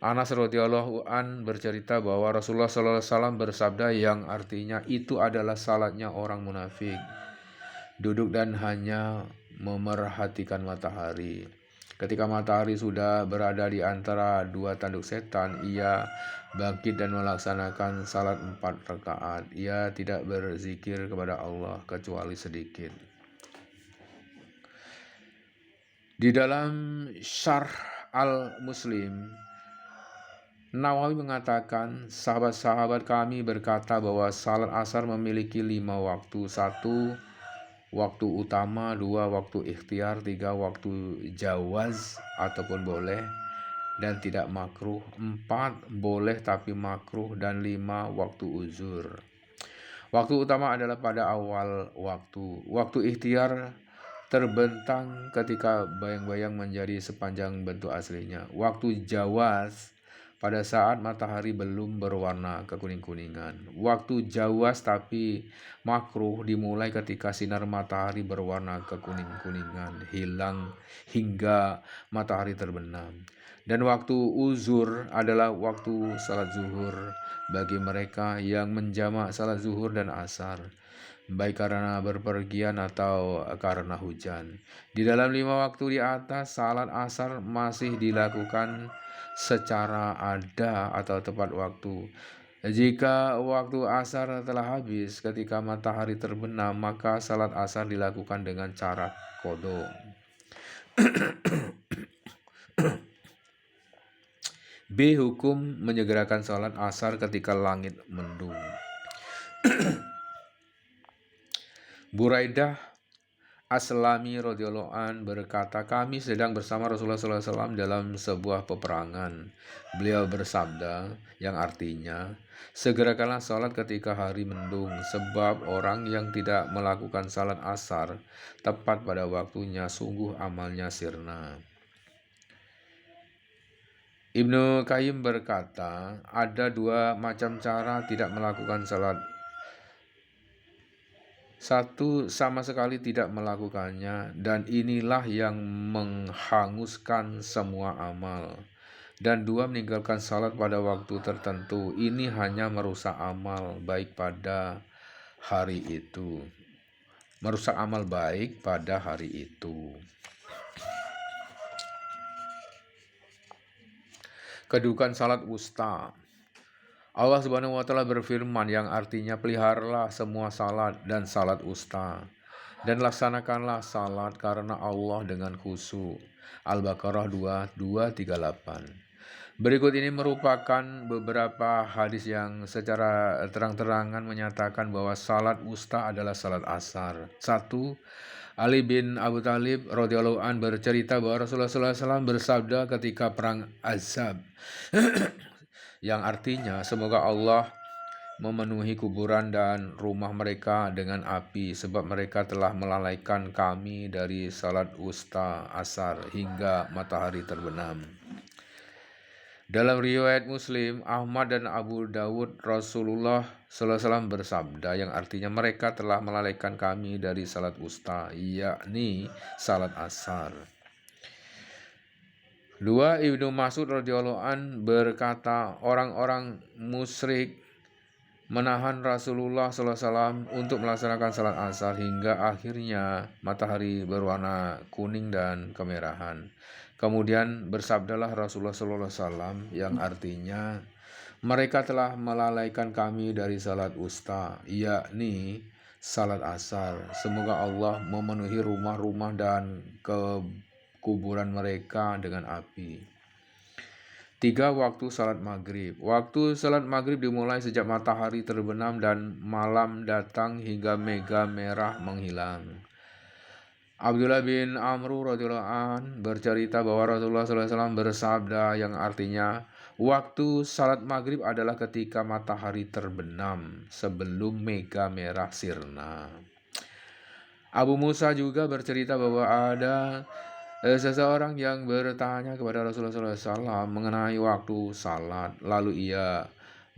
Anas radhiyallahu an bercerita bahwa Rasulullah SAW bersabda yang artinya itu adalah salatnya orang munafik, duduk dan hanya memerhatikan matahari. Ketika matahari sudah berada di antara 2 tanduk setan, ia bangkit dan melaksanakan salat 4 rakaat. Ia tidak berzikir kepada Allah kecuali sedikit. Di dalam Syarh Al-Muslim, Nawawi mengatakan, sahabat-sahabat kami berkata bahwa salat asar memiliki 5 waktu. 1 waktu utama, 2 waktu ikhtiar, 3 waktu jawaz ataupun boleh dan tidak makruh, 4 boleh tapi makruh, dan 5 waktu uzur. Waktu utama adalah pada awal waktu. Waktu ikhtiar terbentang ketika bayang-bayang menjadi sepanjang bentuk aslinya. Waktu jawaz pada saat matahari belum berwarna kekuning-kuningan. Waktu jawaz tapi makruh dimulai ketika sinar matahari berwarna kekuning-kuningan hilang hingga matahari terbenam. Dan waktu uzur adalah waktu salat zuhur bagi mereka yang menjamak salat zuhur dan asar, baik karena berpergian atau karena hujan. Di dalam 5 waktu di atas, salat asar masih dilakukan secara ada atau tepat waktu. Jika waktu asar telah habis ketika matahari terbenam, maka salat asar dilakukan dengan cara qadha. B. Hukum menyegerakan salat asar ketika langit mendung. Buraidah Aslami radhiyallahu an berkata, kami sedang bersama Rasulullah SAW dalam sebuah peperangan. Beliau bersabda, yang artinya, segerakanlah salat ketika hari mendung, sebab orang yang tidak melakukan salat asar tepat pada waktunya, sungguh amalnya sirna. Ibnu Qayyim berkata, ada dua macam cara tidak melakukan salat. Satu, sama sekali tidak melakukannya, dan inilah yang menghanguskan semua amal. Dan dua, meninggalkan salat pada waktu tertentu. Ini hanya merusak amal baik pada hari itu. Merusak amal baik pada hari itu. Kedudukan salat wusta. Allah Subhanahu wa Ta'ala berfirman, yang artinya, peliharalah semua salat dan salat wusta, dan laksanakanlah salat karena Allah dengan khusyuk. Al-Baqarah 2238. Berikut ini merupakan beberapa hadis yang secara terang-terangan menyatakan bahwa salat wusta adalah salat asar. 1. Ali bin Abu Thalib radhiyallahu an bercerita bahwa Rasulullah SAW bersabda ketika perang Azab, yang artinya, semoga Allah memenuhi kuburan dan rumah mereka dengan api, sebab mereka telah melalaikan kami dari salat wusta asar hingga matahari terbenam. Dalam riwayat Muslim, Ahmad dan Abu Dawud, Rasulullah SAW bersabda, yang artinya, mereka telah melalaikan kami dari salat wusta, yakni salat asar. 2. Ibnu Mas'ud radhiyallahu an berkata, orang-orang musyrik menahan Rasulullah SAW untuk melaksanakan salat asar hingga akhirnya matahari berwarna kuning dan kemerahan. Kemudian bersabdalah Rasulullah SAW, yang artinya, mereka telah melalaikan kami dari salat wusta, yakni salat asar. Semoga Allah memenuhi rumah-rumah dan kuburan mereka dengan api. 3. Waktu salat maghrib. Waktu salat maghrib dimulai sejak matahari terbenam dan malam datang hingga mega merah menghilang. Abdullah bin Amr radhiyallahu an bercerita bahwa Rasulullah SAW bersabda, yang artinya, waktu salat maghrib adalah ketika matahari terbenam sebelum mega merah sirna. Abu Musa juga bercerita bahwa ada seseorang yang bertanya kepada Rasulullah SAW mengenai waktu salat, lalu ia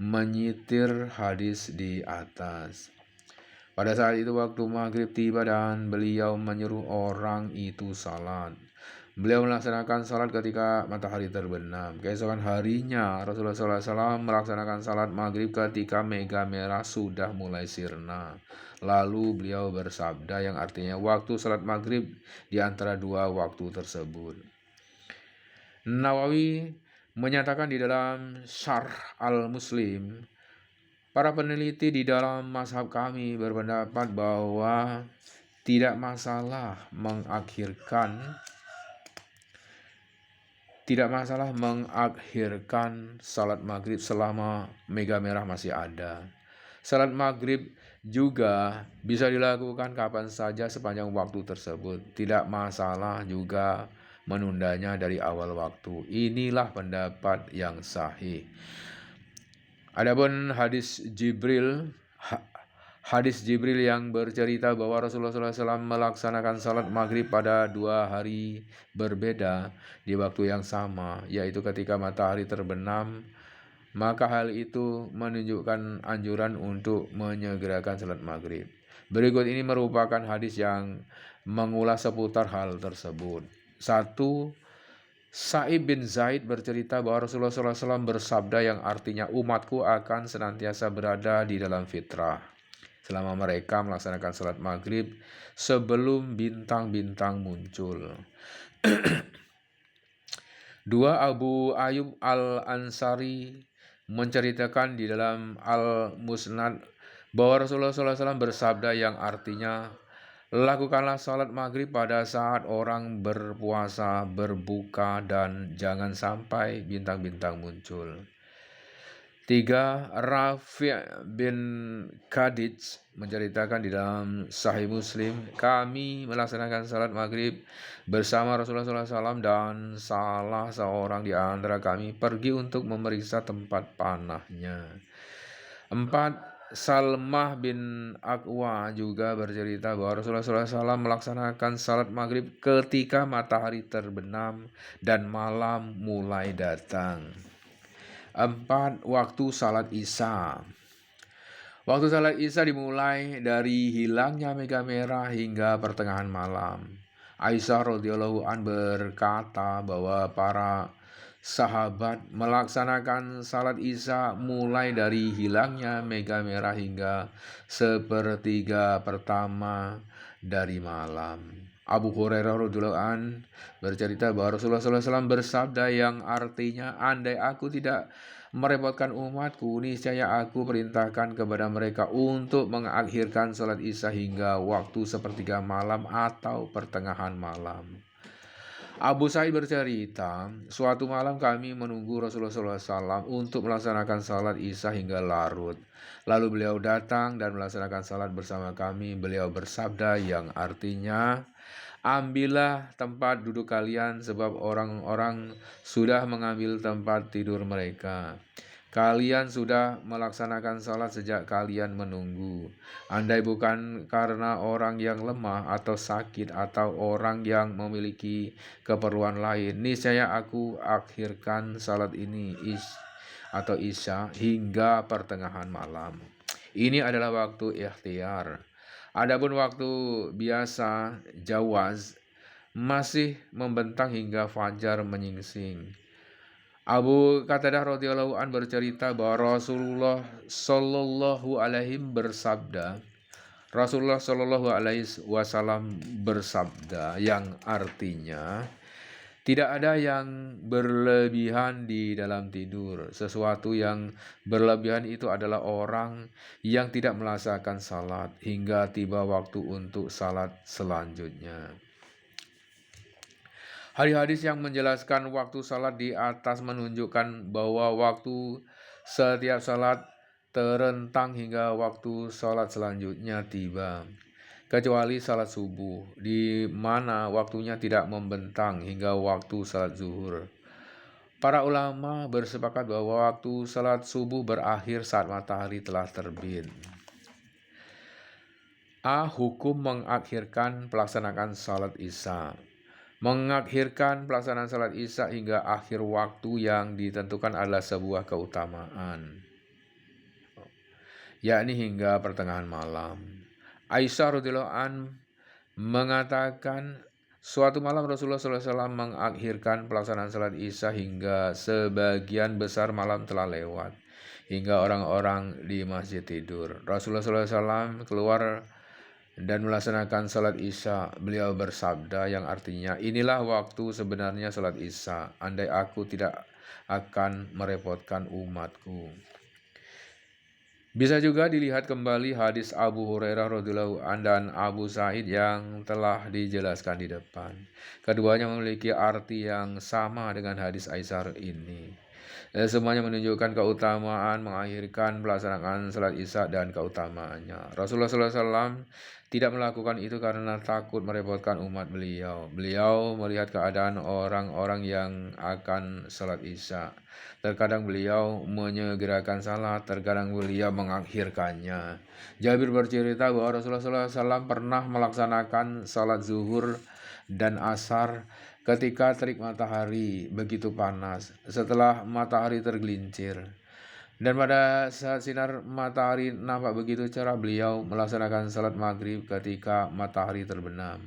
menyitir hadis di atas. Pada saat itu waktu maghrib tiba dan beliau menyuruh orang itu salat. Beliau melaksanakan salat ketika matahari terbenam. Keesokan harinya Rasulullah SAW melaksanakan salat maghrib ketika mega merah sudah mulai sirna. Lalu beliau bersabda, yang artinya, waktu salat maghrib di antara dua waktu tersebut. Nawawi menyatakan di dalam Syarh Al-Muslim, para peneliti di dalam mazhab kami berpendapat bahwa tidak masalah mengakhirkan salat maghrib selama mega merah masih ada. Salat maghrib juga bisa dilakukan kapan saja sepanjang waktu tersebut. Tidak masalah juga menundanya dari awal waktu. Inilah pendapat yang sahih. Adapun hadis Jibril yang bercerita bahwa Rasulullah SAW melaksanakan salat maghrib pada 2 hari berbeda di waktu yang sama, yaitu ketika matahari terbenam, maka hal itu menunjukkan anjuran untuk menyegerakan salat maghrib. Berikut ini merupakan hadis yang mengulas seputar hal tersebut. 1. Sa'ib bin Zaid bercerita bahwa Rasulullah SAW bersabda, yang artinya, umatku akan senantiasa berada di dalam fitrah selama mereka melaksanakan salat maghrib sebelum bintang-bintang muncul. 2. Abu Ayyub Al-Ansari menceritakan di dalam Al-Musnad bahwa Rasulullah SAW bersabda, yang artinya, lakukanlah salat maghrib pada saat orang berpuasa, berbuka, dan jangan sampai bintang-bintang muncul. Tiga, Rafi' bin Khadij menceritakan di dalam Sahih Muslim, kami melaksanakan salat maghrib bersama Rasulullah SAW dan salah seorang di antara kami pergi untuk memeriksa tempat panahnya. Empat, Salmah bin Aqwa juga bercerita bahwa Rasulullah SAW melaksanakan salat maghrib ketika matahari terbenam dan malam mulai datang. Empat, waktu salat Isya. Waktu salat Isya dimulai dari hilangnya mega merah hingga pertengahan malam. Aisyah radhiyallahu an berkata bahwa para sahabat melaksanakan salat Isya mulai dari hilangnya mega merah hingga sepertiga pertama dari malam. Abu Hurairah radhiyallahu an bercerita bahwa Rasulullah SAW bersabda yang artinya, andai aku tidak merepotkan umatku, niscaya aku perintahkan kepada mereka untuk mengakhirkan salat Isya hingga waktu sepertiga malam atau pertengahan malam. Abu Sa'id bercerita, suatu malam kami menunggu Rasulullah SAW untuk melaksanakan salat Isya hingga larut. Lalu beliau datang dan melaksanakan salat bersama kami. Beliau bersabda yang artinya, ambillah tempat duduk kalian sebab orang-orang sudah mengambil tempat tidur mereka. Kalian sudah melaksanakan salat sejak kalian menunggu. Andai bukan karena orang yang lemah atau sakit atau orang yang memiliki keperluan lain, niscaya aku akhirkan salat ini atau Isya hingga pertengahan malam. Ini adalah waktu ikhtiar. Adapun waktu biasa jawaz masih membentang hingga fajar menyingsing. Abu Qatadah radhiyallahu an bercerita bahwa Rasulullah Shallallahu alaihi bersabda, Rasulullah Shallallahu alaihi wasallam bersabda yang artinya, tidak ada yang berlebihan di dalam tidur. Sesuatu yang berlebihan itu adalah orang yang tidak melaksanakan salat hingga tiba waktu untuk salat selanjutnya. Hadis-hadis yang menjelaskan waktu salat di atas menunjukkan bahwa waktu setiap salat terentang hingga waktu salat selanjutnya tiba, kecuali salat subuh, di mana waktunya tidak membentang hingga waktu salat zuhur. Para ulama bersepakat bahwa waktu salat subuh berakhir saat matahari telah terbit. A. Hukum mengakhirkan pelaksanaan salat Isya. Mengakhirkan pelaksanaan salat Isya hingga akhir waktu yang ditentukan adalah sebuah keutamaan, yakni hingga pertengahan malam. Aisyah radhiyallahu an mengatakan, suatu malam Rasulullah SAW mengakhirkan pelaksanaan salat Isya hingga sebagian besar malam telah lewat, hingga orang-orang di masjid tidur. Rasulullah SAW keluar dan melaksanakan salat Isya. Beliau bersabda yang artinya, inilah waktu sebenarnya salat Isya, andai aku tidak akan merepotkan umatku. Bisa juga dilihat kembali hadis Abu Hurairah radhiyallahu an dan Abu Sa'id yang telah dijelaskan di depan. Keduanya memiliki arti yang sama dengan hadis Aisyah ini. Semuanya menunjukkan keutamaan mengakhirkan pelaksanaan salat Isya dan keutamaannya. Rasulullah SAW tidak melakukan itu karena takut merepotkan umat beliau. Beliau melihat keadaan orang-orang yang akan salat Isya. Terkadang beliau menyegerakan salat, terkadang beliau mengakhirkannya. Jabir bercerita bahwa Rasulullah SAW pernah melaksanakan salat zuhur dan asar ketika terik matahari begitu panas, setelah matahari tergelincir. Dan pada saat sinar matahari nampak begitu cerah, beliau melaksanakan salat maghrib ketika matahari terbenam.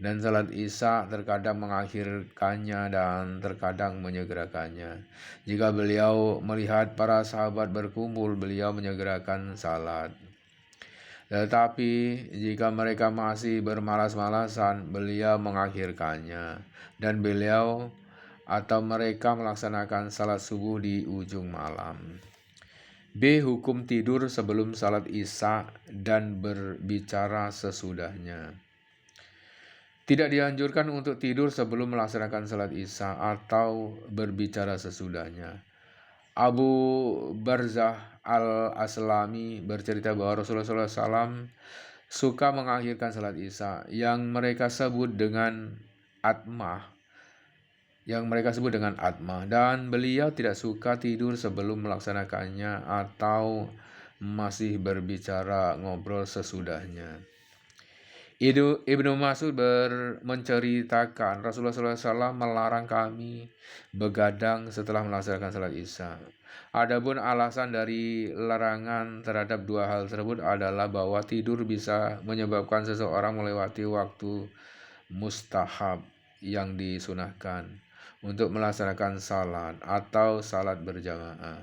Dan salat Isya terkadang mengakhirkannya dan terkadang menyegerakannya. Jika beliau melihat para sahabat berkumpul, beliau menyegerakan salat. Tetapi jika mereka masih bermalas-malasan, beliau mengakhirkannya. Dan beliau atau mereka melaksanakan salat subuh di ujung malam. B. Hukum tidur sebelum salat Isya dan berbicara sesudahnya. Tidak dianjurkan untuk tidur sebelum melaksanakan salat Isya atau berbicara sesudahnya. Abu Barzah al-Aslami bercerita bahwa Rasulullah SAW suka mengakhirkan salat Isya yang mereka sebut dengan atmah, dan beliau tidak suka tidur sebelum melaksanakannya atau masih berbicara ngobrol sesudahnya. Ibnu Mas'ud menceritakan Rasulullah SAW melarang kami begadang setelah melaksanakan salat Isya. Adapun alasan dari larangan terhadap dua hal tersebut adalah bahwa tidur bisa menyebabkan seseorang melewati waktu mustahab yang disunahkan untuk melaksanakan salat atau salat berjamaah.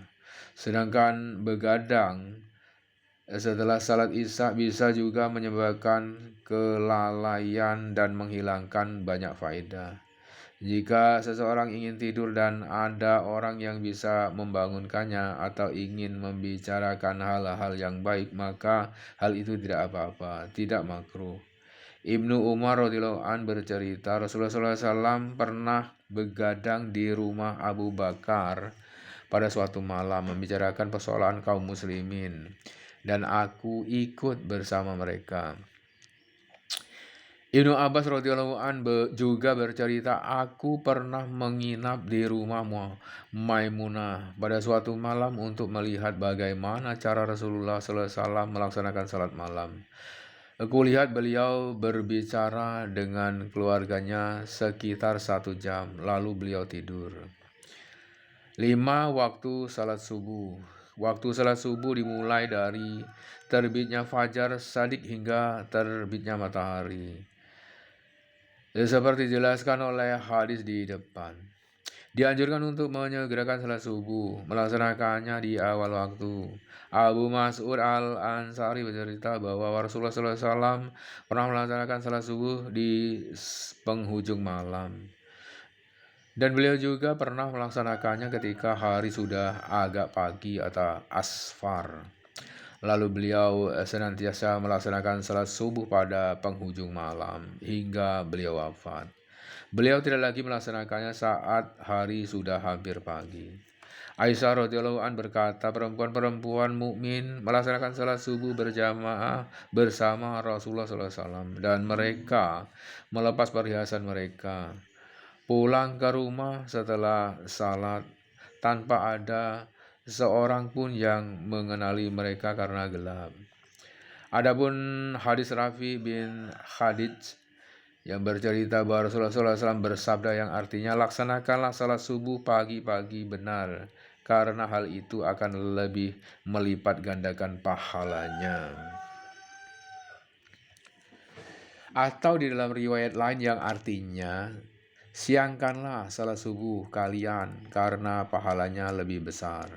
Sedangkan begadang setelah salat Isya bisa juga menyebabkan kelalaian dan menghilangkan banyak faedah. Jika seseorang ingin tidur dan ada orang yang bisa membangunkannya atau ingin membicarakan hal-hal yang baik, maka hal itu tidak apa-apa, tidak makruh. Ibnu Umar radhiyallahu an bercerita Rasulullah SAW pernah begadang di rumah Abu Bakar pada suatu malam membicarakan persoalan kaum muslimin, dan aku ikut bersama mereka. Ibnu Abbas radhiyallahu an juga bercerita, aku pernah menginap di rumah Maimunah pada suatu malam untuk melihat bagaimana cara Rasulullah SAW melaksanakan salat malam. Aku lihat beliau berbicara dengan keluarganya sekitar 1 jam, lalu beliau tidur. 5. Waktu salat subuh. Waktu salat subuh dimulai dari terbitnya fajar shadiq hingga terbitnya matahari, seperti dijelaskan oleh hadis di depan. Dianjurkan untuk menyegerakan salat subuh, melaksanakannya di awal waktu. Abu Mas'ud al-Ansari bercerita bahwa Rasulullah SAW pernah melaksanakan salat subuh di penghujung malam. Dan beliau juga pernah melaksanakannya ketika hari sudah agak pagi atau asfar. Lalu beliau senantiasa melaksanakan salat subuh pada penghujung malam hingga beliau wafat. Beliau tidak lagi melaksanakannya saat hari sudah hampir pagi. Aisyah radhiyallahu an berkata, perempuan-perempuan mukmin melaksanakan salat subuh berjamaah bersama Rasulullah SAW dan mereka melepas perhiasan mereka, pulang ke rumah setelah salat tanpa ada seorang pun yang mengenali mereka karena gelap. Adapun hadis Rafi bin Khadij yang bercerita bahwa Rasulullah SAW bersabda yang artinya, laksanakanlah salat subuh pagi-pagi benar, karena hal itu akan lebih melipat gandakan pahalanya. Atau di dalam riwayat lain yang artinya, siangkanlah salat subuh kalian karena pahalanya lebih besar.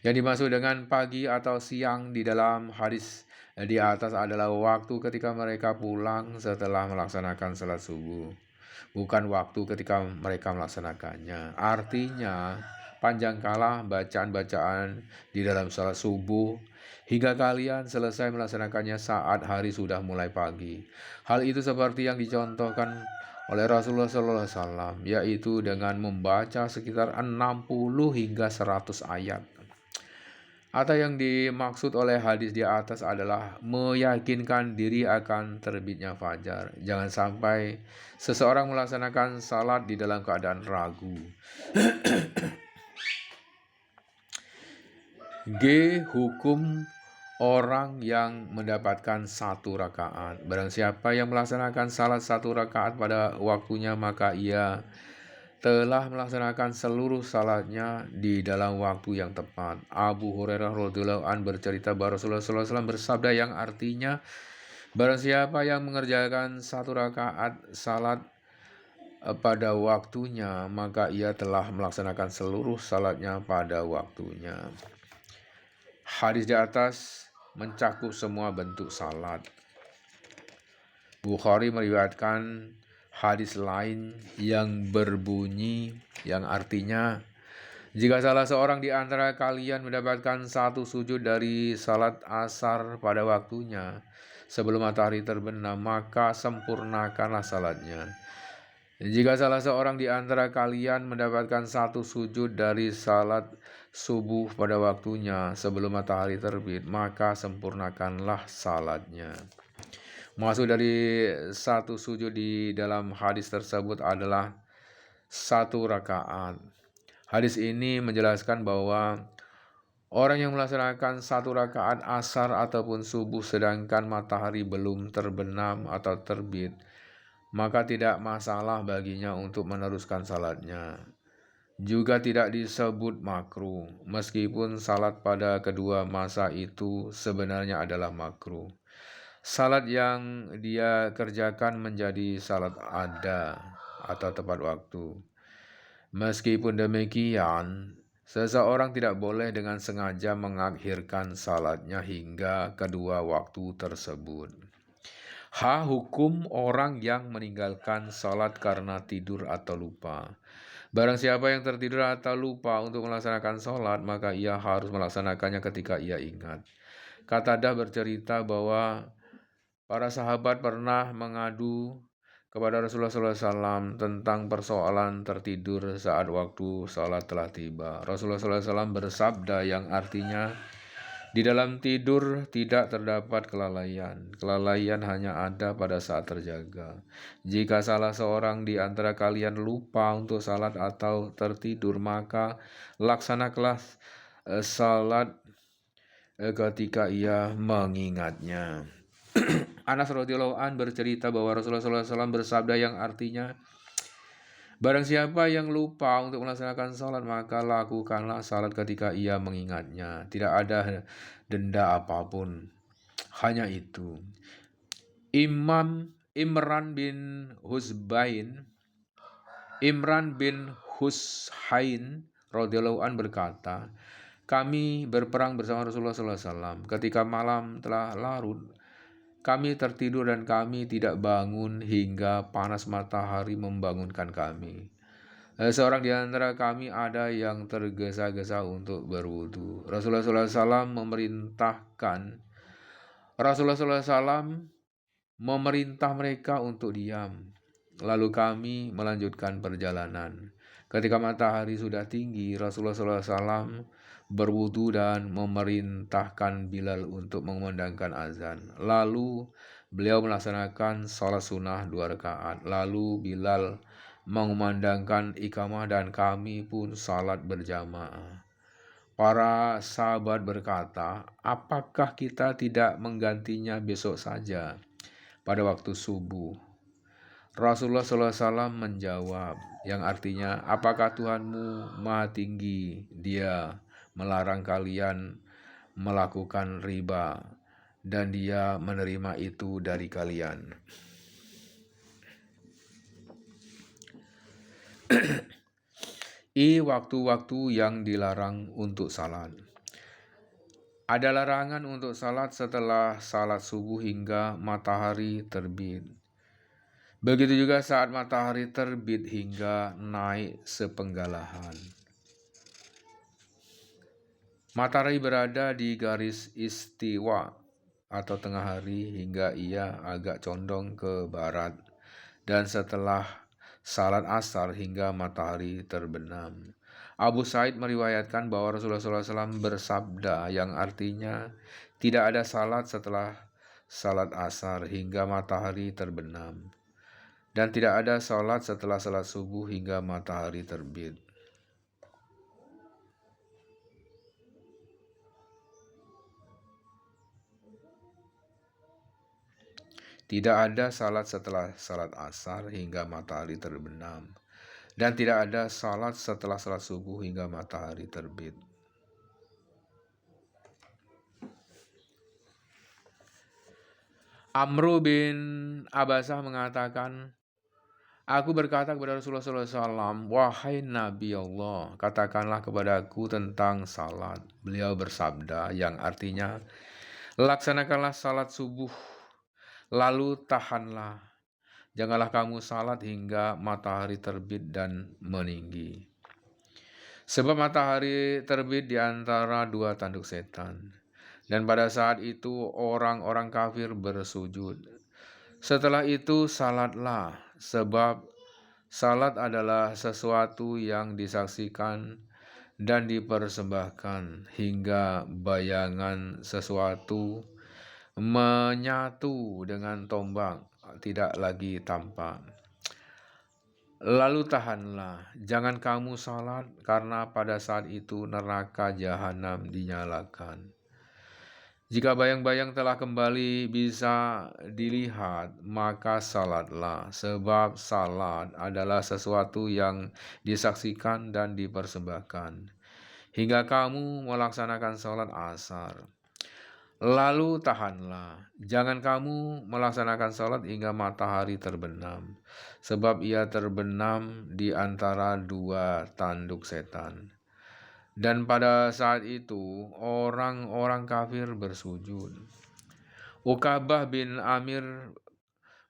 Yang dimaksud dengan pagi atau siang di dalam hadis di atas adalah waktu ketika mereka pulang setelah melaksanakan salat subuh, bukan waktu ketika mereka melaksanakannya. Artinya, panjangkanlah bacaan-bacaan di dalam salat subuh hingga kalian selesai melaksanakannya saat hari sudah mulai pagi. Hal itu seperti yang dicontohkan oleh Rasulullah SAW, yaitu dengan membaca sekitar 60 hingga 100 ayat. Atau yang dimaksud oleh hadis di atas adalah meyakinkan diri akan terbitnya fajar. Jangan sampai seseorang melaksanakan salat di dalam keadaan ragu. G. Hukum orang yang mendapatkan 1 rakaat. Barang siapa yang melaksanakan salat 1 rakaat pada waktunya, maka ia telah melaksanakan seluruh salatnya di dalam waktu yang tepat. Abu Hurairah radhiyallahu an bercerita bahwa Rasulullah SAW bersabda yang artinya, barang siapa yang mengerjakan 1 rakaat salat pada waktunya, maka ia telah melaksanakan seluruh salatnya pada waktunya. Hadis di atas mencakup semua bentuk salat. Bukhari meriwayatkan hadis lain yang berbunyi yang artinya, jika salah seorang di antara kalian mendapatkan 1 sujud dari salat asar pada waktunya sebelum matahari terbenam, maka sempurnakanlah salatnya. Jika salah seorang di antara kalian mendapatkan satu sujud dari salat subuh pada waktunya sebelum matahari terbit, maka sempurnakanlah salatnya. Maksud dari satu sujud di dalam hadis tersebut adalah satu rakaat. Hadis ini menjelaskan bahwa orang yang melaksanakan satu rakaat asar ataupun subuh sedangkan matahari belum terbenam atau terbit, maka tidak masalah baginya untuk meneruskan salatnya. Juga tidak disebut makruh, meskipun salat pada kedua masa itu sebenarnya adalah makruh. Salat yang dia kerjakan menjadi salat ada atau tepat waktu. Meskipun demikian, seseorang tidak boleh dengan sengaja mengakhirkan salatnya hingga kedua waktu tersebut. Hukum orang yang meninggalkan salat karena tidur atau lupa. Barang siapa yang tertidur atau lupa untuk melaksanakan salat, maka ia harus melaksanakannya ketika ia ingat. Qatadah bercerita bahwa para sahabat pernah mengadu kepada Rasulullah SAW tentang persoalan tertidur saat waktu salat telah tiba. Rasulullah SAW bersabda yang artinya, di dalam tidur tidak terdapat kelalaian. Kelalaian hanya ada pada saat terjaga. Jika salah seorang di antara kalian lupa untuk salat atau tertidur, maka laksanakanlah salat ketika ia mengingatnya. Anas radhiyallahu an bercerita bahwa Rasulullah SAW bersabda yang artinya, barang siapa yang lupa untuk melaksanakan salat, maka lakukanlah salat ketika ia mengingatnya. Tidak ada denda apapun. Hanya itu. Imran bin Hushain radhiyallahu an berkata, kami berperang bersama Rasulullah SAW. Ketika malam telah larut, kami tertidur dan kami tidak bangun hingga panas matahari membangunkan kami. Seorang di antara kami ada yang tergesa-gesa untuk berwudu. Rasulullah SAW memerintah mereka untuk diam. Lalu kami melanjutkan perjalanan. Ketika matahari sudah tinggi, Rasulullah SAW berwudu dan memerintahkan Bilal untuk mengumandangkan azan. Lalu beliau melaksanakan sholat sunnah 2 rakaat. Lalu Bilal mengumandangkan iqamah dan kami pun salat berjamaah. Para sahabat berkata, apakah kita tidak menggantinya besok saja pada waktu subuh? Rasulullah SAW menjawab, yang artinya, apakah Tuhanmu maha tinggi, dia melarang kalian melakukan riba, dan dia menerima itu dari kalian. Waktu-waktu yang dilarang untuk salat. Ada larangan untuk salat setelah salat subuh hingga matahari terbit. Begitu juga saat matahari terbit hingga naik sepenggalahan. Matahari berada di garis istiwa atau tengah hari hingga ia agak condong ke barat, dan setelah salat asar hingga matahari terbenam. Abu Sa'id meriwayatkan bahwa Rasulullah SAW bersabda yang artinya, tidak ada salat setelah salat asar hingga matahari terbenam, dan tidak ada salat setelah salat subuh hingga matahari terbit. Tidak ada salat setelah salat asar hingga matahari terbenam, dan tidak ada salat setelah salat subuh hingga matahari terbit. Amru bin Abasah mengatakan, aku berkata kepada Rasulullah SAW, wahai Nabi Allah, katakanlah kepadaku tentang salat. Beliau bersabda yang artinya, laksanakanlah salat subuh, lalu tahanlah. Janganlah kamu salat hingga matahari terbit dan meninggi. Sebab matahari terbit di antara 2 tanduk setan. Dan pada saat itu orang-orang kafir bersujud. Setelah itu salatlah, sebab Salat adalah sesuatu yang disaksikan dan dipersembahkan hingga bayangan sesuatu menyatu dengan tombak tidak lagi tampak. Lalu tahanlah, jangan kamu salat, karena pada saat itu neraka jahanam dinyalakan. Jika bayang-bayang telah kembali bisa dilihat, maka salatlah, sebab salat adalah sesuatu yang disaksikan dan dipersembahkan. Hingga kamu melaksanakan salat asar. Lalu tahanlah, jangan kamu melaksanakan salat hingga matahari terbenam, sebab ia terbenam di antara dua tanduk setan. Dan pada saat itu orang-orang kafir bersujud. Uqabah bin Amir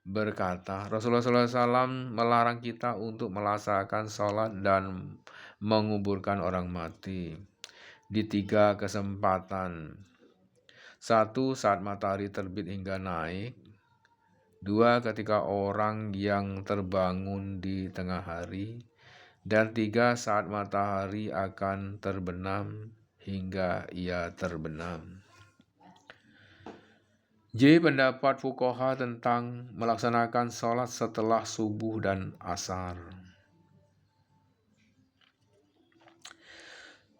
berkata, Rasulullah SAW melarang kita untuk melaksanakan sholat dan menguburkan orang mati di 3 kesempatan. 1. Saat matahari terbit hingga naik. 2. Ketika orang yang terbangun di tengah hari. Dan 3. Saat matahari akan terbenam hingga ia terbenam. J. Pendapat fuqaha tentang melaksanakan sholat setelah subuh dan asar.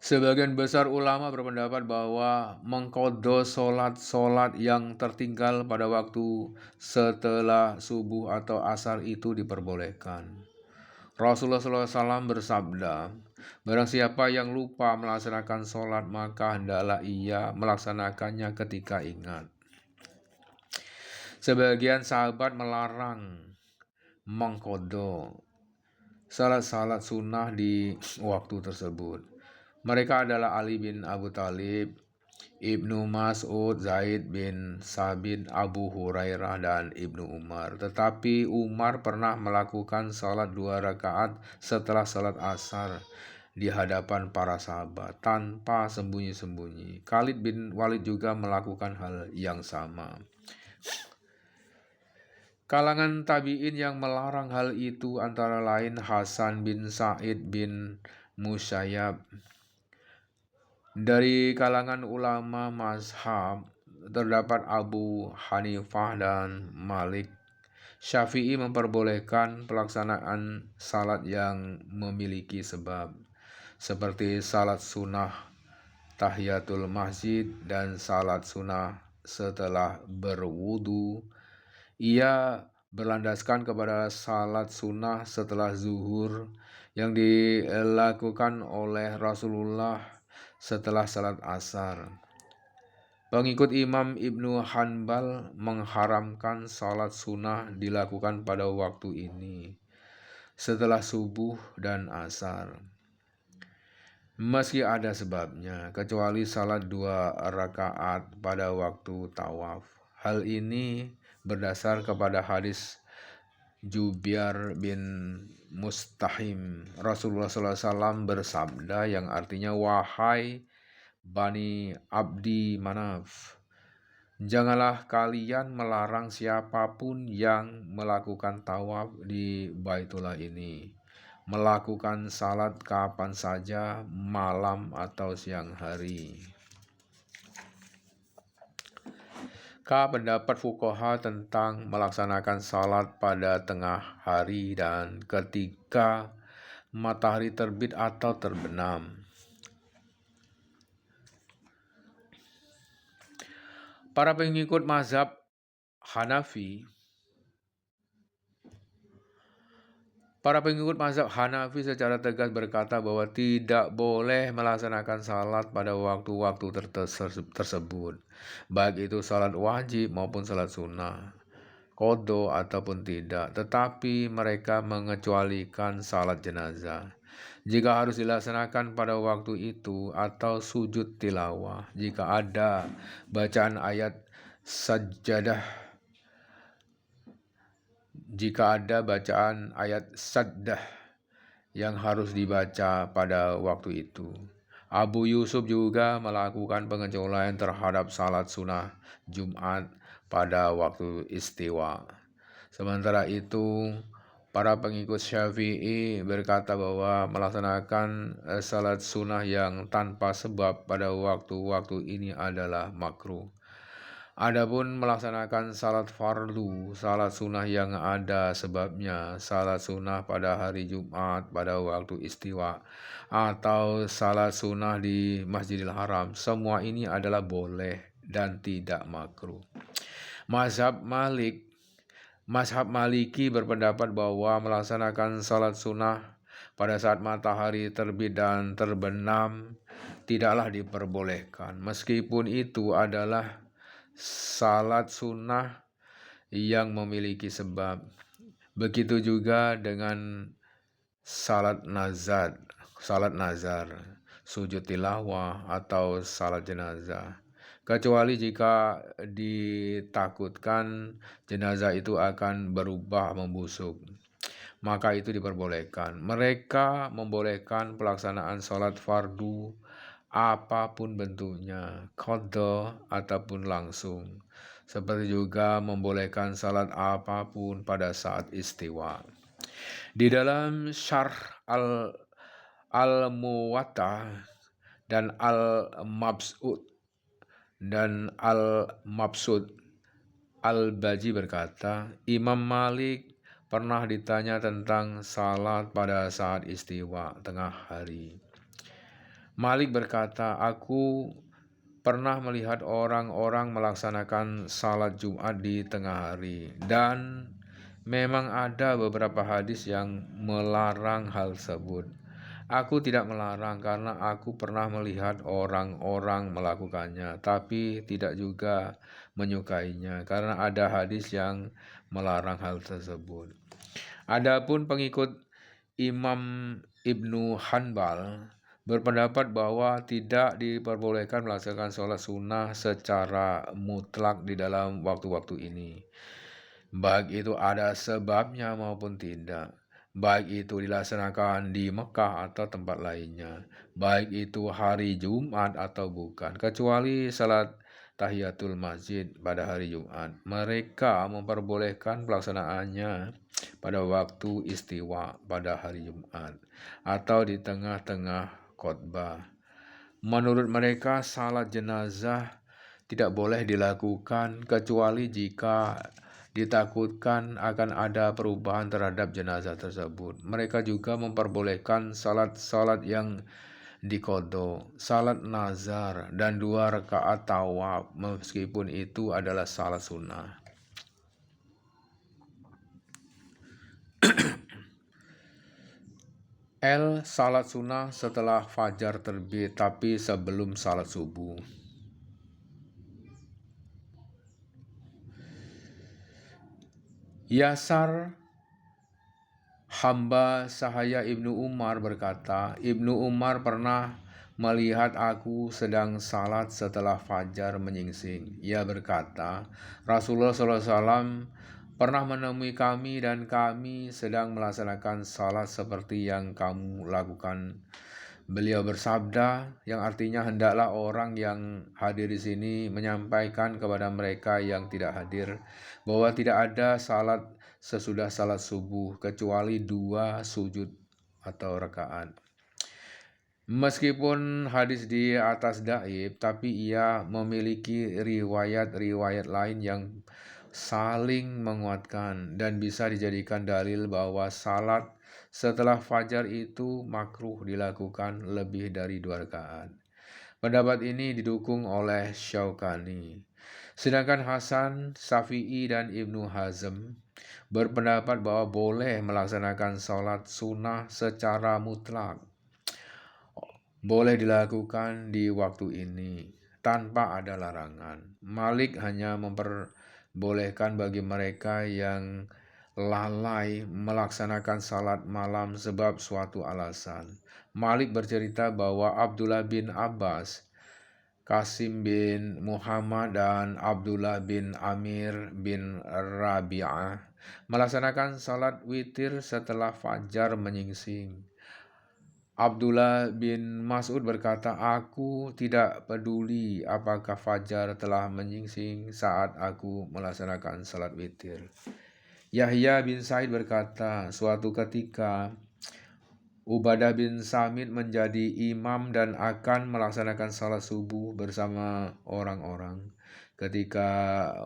Sebagian besar ulama berpendapat bahwa mengqadha sholat yang tertinggal pada waktu setelah subuh atau asar itu diperbolehkan. Rasulullah SAW bersabda, barang siapa yang lupa melaksanakan sholat, maka hendaklah ia melaksanakannya ketika ingat. Sebagian sahabat melarang mengqadha salat sunnah di waktu tersebut. Mereka adalah Ali bin Abu Thalib, Ibnu Mas'ud, Zaid bin Sabit, Abu Hurairah, dan Ibnu Umar. Tetapi Umar pernah melakukan salat 2 rakaat setelah salat asar di hadapan para sahabat tanpa sembunyi-sembunyi. Khalid bin Walid juga melakukan hal yang sama. Kalangan tabi'in yang melarang hal itu antara lain Hasan bin Sa'id bin Musayyab. Dari kalangan ulama mazhab terdapat Abu Hanifah dan Malik. Syafi'i memperbolehkan pelaksanaan salat yang memiliki sebab, seperti salat sunnah tahiyatul masjid dan salat sunnah setelah berwudu. Ia berlandaskan kepada salat sunnah setelah zuhur yang dilakukan oleh Rasulullah setelah salat asar. Pengikut Imam Ibnu Hanbal mengharamkan salat sunnah dilakukan pada waktu ini setelah subuh dan asar, meski ada sebabnya, kecuali salat 2 rakaat pada waktu tawaf. Hal ini berdasar kepada hadis Jubair bin Mustahim. Rasulullah SAW bersabda yang artinya, wahai Bani Abdi Manaf, janganlah kalian melarang siapapun yang melakukan tawaf di Baitullah ini, melakukan salat kapan saja, malam atau siang hari. Pendapat fuqaha tentang melaksanakan salat pada tengah hari dan ketika matahari terbit atau terbenam. Para pengikut mazhab Hanafi secara tegas berkata bahwa tidak boleh melaksanakan salat pada waktu-waktu tersebut, baik itu salat wajib maupun salat sunnah, qadha ataupun tidak. Tetapi mereka mengecualikan salat jenazah jika harus dilaksanakan pada waktu itu, atau sujud tilawah jika ada bacaan ayat sajdah yang harus dibaca pada waktu itu. Abu Yusuf juga melakukan pengecualian terhadap salat sunnah Jumat pada waktu istiwa. Sementara itu, Para pengikut Syafi'i berkata bahwa melaksanakan salat sunnah yang tanpa sebab pada waktu-waktu ini adalah makruh. Adapun melaksanakan salat fardu, salat sunnah yang ada sebabnya, salat sunnah pada hari Jumat pada waktu istiwa, atau salat sunnah di Masjidil Haram, semua ini adalah boleh dan tidak makruh. Mazhab Maliki berpendapat bahwa melaksanakan salat sunnah pada saat matahari terbit dan terbenam tidaklah diperbolehkan. Meskipun itu adalah salat sunnah yang memiliki sebab. Begitu juga dengan salat nazar, sujud tilawah atau salat jenazah. Kecuali jika ditakutkan jenazah itu akan berubah membusuk, maka itu diperbolehkan. Mereka membolehkan pelaksanaan sholat fardu apapun bentuknya, qadha ataupun langsung, seperti juga membolehkan salat apapun pada saat istiwa. Di dalam Syarh Al-Muwatta dan Al-Mabsud Al-Baji berkata, Imam Malik pernah ditanya tentang salat pada saat istiwa tengah hari. Malik berkata, aku pernah melihat orang-orang melaksanakan salat Jumat di tengah hari, dan memang ada beberapa hadis yang melarang hal tersebut. Aku tidak melarang karena aku pernah melihat orang-orang melakukannya, tapi tidak juga menyukainya karena ada hadis yang melarang hal tersebut. Adapun pengikut Imam Ibnu Hanbal berpendapat bahwa tidak diperbolehkan melaksanakan sholat sunnah secara mutlak di dalam waktu-waktu ini, baik itu ada sebabnya maupun tidak, baik itu dilaksanakan di Mekah atau tempat lainnya, baik itu hari Jumat atau bukan, kecuali salat tahiyatul masjid pada hari Jumat. Mereka memperbolehkan pelaksanaannya pada waktu istiwa pada hari Jumat atau di tengah-tengah khotbah. Menurut mereka, salat jenazah tidak boleh dilakukan kecuali jika ditakutkan akan ada perubahan terhadap jenazah tersebut. Mereka juga memperbolehkan salat-salat yang diqadha, salat nazar, dan 2 rakaat tawaf, meskipun itu adalah salat sunnah. Salat sunnah setelah fajar terbit tapi sebelum salat subuh. Yasar hamba sahaya Ibnu Umar berkata, Ibnu Umar pernah melihat aku sedang salat setelah fajar menyingsing. Ia berkata, Rasulullah SAW pernah menemui kami dan kami sedang melaksanakan salat seperti yang kamu lakukan. Beliau bersabda, yang artinya hendaklah orang yang hadir di sini menyampaikan kepada mereka yang tidak hadir bahwa tidak ada salat sesudah salat subuh kecuali 2 sujud atau rakaat. Meskipun hadis di atas dhaif, tapi ia memiliki riwayat-riwayat lain yang saling menguatkan dan bisa dijadikan dalil bahwa salat setelah fajar itu makruh dilakukan lebih dari 2 rakaat. Pendapat ini didukung oleh Syaukani. Sedangkan Hasan, Syafi'i, dan Ibnu Hazm berpendapat bahwa boleh melaksanakan sholat sunnah secara mutlak. Boleh dilakukan di waktu ini tanpa ada larangan. Malik hanya memperbolehkan bagi mereka yang lalai melaksanakan salat malam sebab suatu alasan. Malik bercerita bahwa Abdullah bin Abbas, Qasim bin Muhammad, dan Abdullah bin Amir bin Rabi'ah melaksanakan salat witir setelah fajar menyingsing. Abdullah bin Mas'ud berkata, aku tidak peduli apakah fajar telah menyingsing saat aku melaksanakan salat witir. Yahya bin Said berkata, suatu ketika Ubadah bin Samit menjadi imam dan akan melaksanakan salat subuh bersama orang-orang. Ketika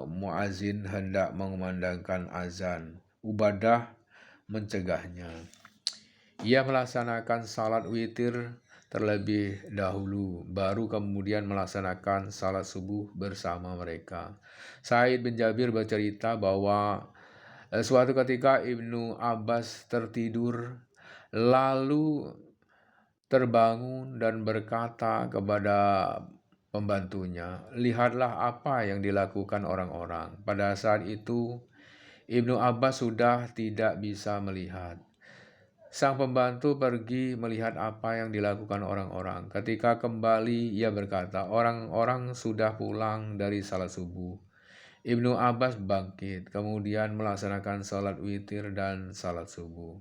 muazin hendak mengumandangkan azan, Ubadah mencegahnya. Ia melaksanakan salat witir terlebih dahulu, baru kemudian melaksanakan salat subuh bersama mereka. Said bin Jabir bercerita bahwa suatu ketika Ibnu Abbas tertidur, lalu terbangun dan berkata kepada pembantunya, "Lihatlah apa yang dilakukan orang-orang." Pada saat itu, Ibnu Abbas sudah tidak bisa melihat. Sang pembantu pergi melihat apa yang dilakukan orang-orang. Ketika kembali, ia berkata, "Orang-orang sudah pulang dari salat subuh." Ibnu Abbas bangkit, kemudian melaksanakan salat witir dan salat subuh.